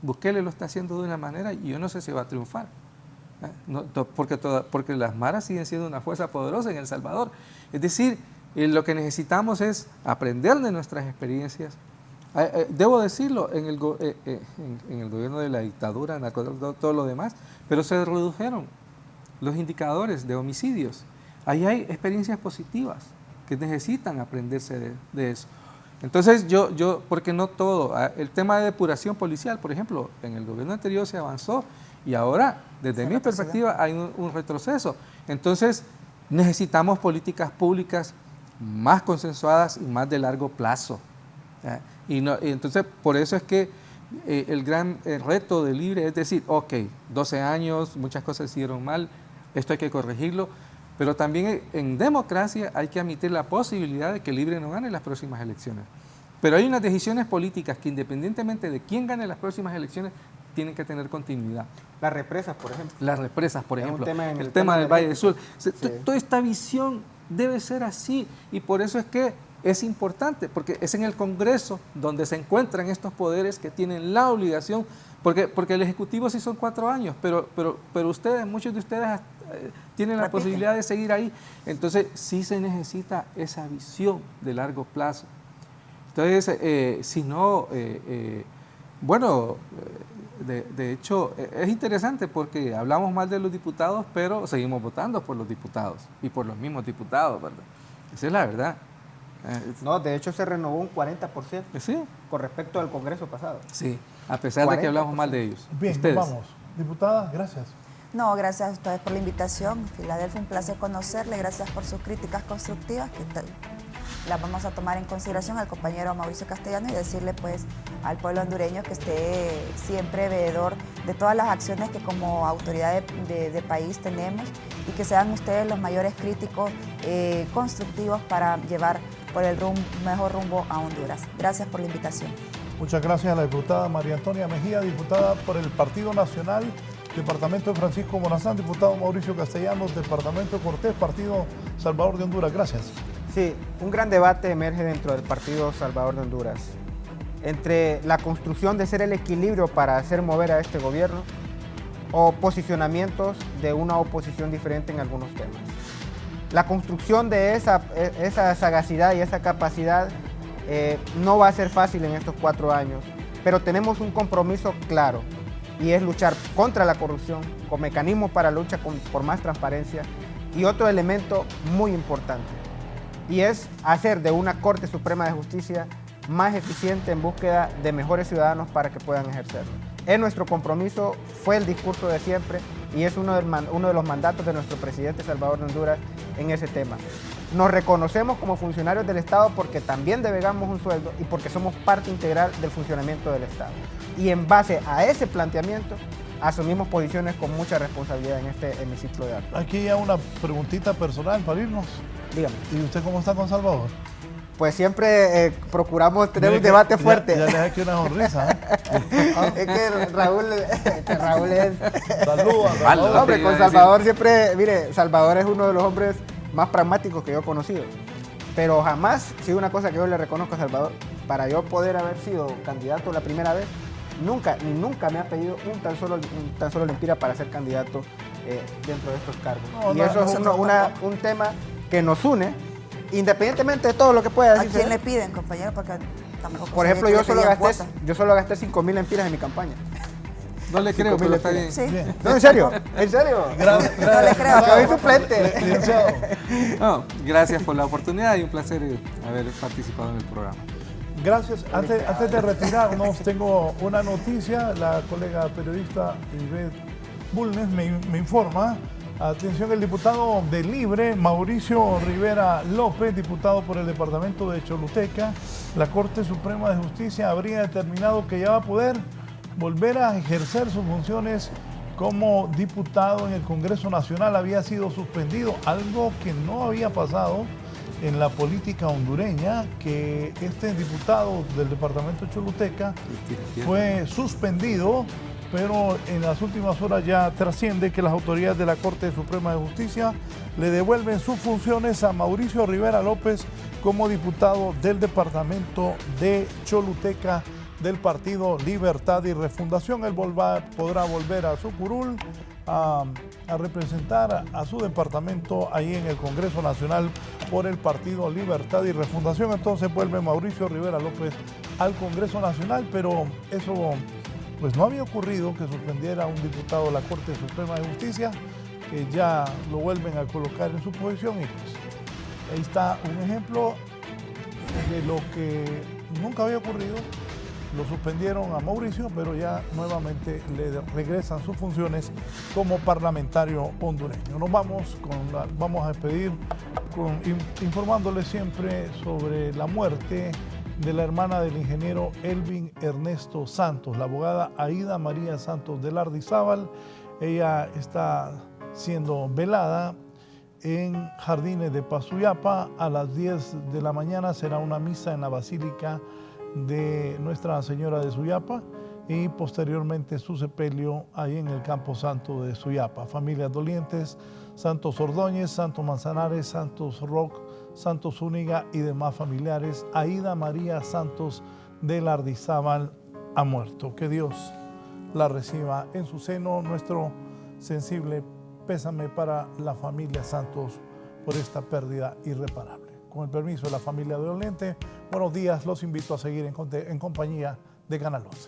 Bukele lo está haciendo de una manera y yo no sé si va a triunfar. Porque las maras siguen siendo una fuerza poderosa en El Salvador. Es decir, lo que necesitamos es aprender de nuestras experiencias. Debo decirlo, en el gobierno de la dictadura, todo lo demás, pero se redujeron los indicadores de homicidios. Ahí hay experiencias positivas que necesitan aprenderse de eso. Entonces porque no todo, el tema de depuración policial, por ejemplo, en el gobierno anterior se avanzó y ahora, desde mi perspectiva, hay un retroceso. Entonces, necesitamos políticas públicas más consensuadas y más de largo plazo. Y entonces, por eso es que el gran reto de Libre es decir, ok, 12 años, muchas cosas se hicieron mal, esto hay que corregirlo, pero también en democracia hay que admitir la posibilidad de que Libre no gane las próximas elecciones. Pero hay unas decisiones políticas que independientemente de quién gane las próximas elecciones, tienen que tener continuidad. Las represas, por ejemplo. El tema del Valle del Sur. Sí. Toda esta visión debe ser así y por eso es que es importante, porque es en el Congreso donde se encuentran estos poderes que tienen la obligación, porque el Ejecutivo sí son 4 años, pero muchos de ustedes tienen la posibilidad de seguir ahí. Entonces sí se necesita esa visión de largo plazo. Entonces, si no, de hecho, es interesante porque hablamos mal de los diputados, pero seguimos votando por los diputados y por los mismos diputados, ¿verdad? Esa es la verdad. No, de hecho se renovó un 40% ¿sí? Con respecto al Congreso pasado. Sí, a pesar de que hablamos mal de ellos. Bien, vamos. Diputada, gracias. No, gracias a ustedes por la invitación. Filadelfia, un placer conocerle. Gracias por sus críticas constructivas, que las vamos a tomar en consideración al compañero Mauricio Castellano y decirle pues al pueblo hondureño que esté siempre veedor de todas las acciones que como autoridad de país tenemos y que sean ustedes los mayores críticos constructivos para llevar por el mejor rumbo a Honduras. Gracias por la invitación. Muchas gracias a la diputada María Antonia Mejía, diputada por el Partido Nacional, Departamento de Francisco Morazán, diputado Mauricio Castellanos, Departamento de Cortés, Partido Salvador de Honduras. Gracias. Sí, un gran debate emerge dentro del Partido Salvador de Honduras entre la construcción de ser el equilibrio para hacer mover a este gobierno o posicionamientos de una oposición diferente en algunos temas. La construcción de esa sagacidad y esa capacidad no va a ser fácil en estos 4 años, pero tenemos un compromiso claro y es luchar contra la corrupción con mecanismos para lucha por más transparencia y otro elemento muy importante, y es hacer de una Corte Suprema de Justicia más eficiente en búsqueda de mejores ciudadanos para que puedan ejercerlo. Es nuestro compromiso, fue el discurso de siempre y es uno de los mandatos de nuestro presidente Salvador de Honduras en ese tema. Nos reconocemos como funcionarios del Estado porque también devengamos un sueldo y porque somos parte integral del funcionamiento del Estado. Y en base a ese planteamiento, asumimos posiciones con mucha responsabilidad en este hemiciclo de arte. Aquí ya una preguntita personal para irnos. Dígame. ¿Y usted cómo está con Salvador? Pues siempre procuramos tener un debate fuerte. Ya le dejé aquí una sonrisa. Es que Raúl es... Saluda. No, hombre, con Salvador siempre... Mire, Salvador es uno de los hombres más pragmáticos que yo he conocido. Pero jamás, sí, una cosa que yo le reconozco a Salvador, para yo poder haber sido candidato la primera vez, nunca me ha pedido un tan solo lempira para ser candidato dentro de estos cargos. Y eso es un tema que nos une, independientemente de todo lo que pueda decir. ¿A quién le piden, compañero? Porque tampoco por ejemplo, yo solo gasté 5,000 lempiras en mi campaña. No le creo, pero está bien. Sí. No, en serio. No le creo. Soy suplente. No, gracias por la oportunidad y un placer haber participado en el programa. Gracias. Antes de retirarnos, tengo una noticia. La colega periodista Ivette Bulnes me informa. Atención, el diputado de Libre, Mauricio Rivera López, diputado por el departamento de Choluteca, la Corte Suprema de Justicia habría determinado que ya va a poder volver a ejercer sus funciones como diputado en el Congreso Nacional. Había sido suspendido, algo que no había pasado en la política hondureña, que este diputado del departamento de Choluteca fue suspendido, pero en las últimas horas ya trasciende que las autoridades de la Corte Suprema de Justicia le devuelven sus funciones a Mauricio Rivera López como diputado del departamento de Choluteca del Partido Libertad y Refundación. Él podrá volver a su curul a representar a su departamento ahí en el Congreso Nacional por el Partido Libertad y Refundación. Entonces vuelve Mauricio Rivera López al Congreso Nacional, pero eso pues no había ocurrido, que suspendiera a un diputado de la Corte Suprema de Justicia, que ya lo vuelven a colocar en su posición y pues ahí está un ejemplo de lo que nunca había ocurrido. Lo suspendieron a Mauricio, pero ya nuevamente le regresan sus funciones como parlamentario hondureño. Nos vamos a despedir informándoles siempre sobre la muerte de la hermana del ingeniero Elvin Ernesto Santos, la abogada Aida María Santos de Lardizábal. Ella está siendo velada en Jardines de Pasuyapa. A las 10 de la mañana será una misa en la Basílica de Nuestra Señora de Suyapa y posteriormente su sepelio ahí en el Campo Santo de Suyapa. Familias dolientes, Santos Ordóñez, Santos Manzanares, Santos Roc, Santos Zúñiga y demás familiares. Aida María Santos de Lardizábal ha muerto. Que Dios la reciba en su seno. Nuestro sensible pésame para la familia Santos por esta pérdida irreparable. Con el permiso de la familia de Oriente, buenos días, los invito a seguir en compañía de Canal 11.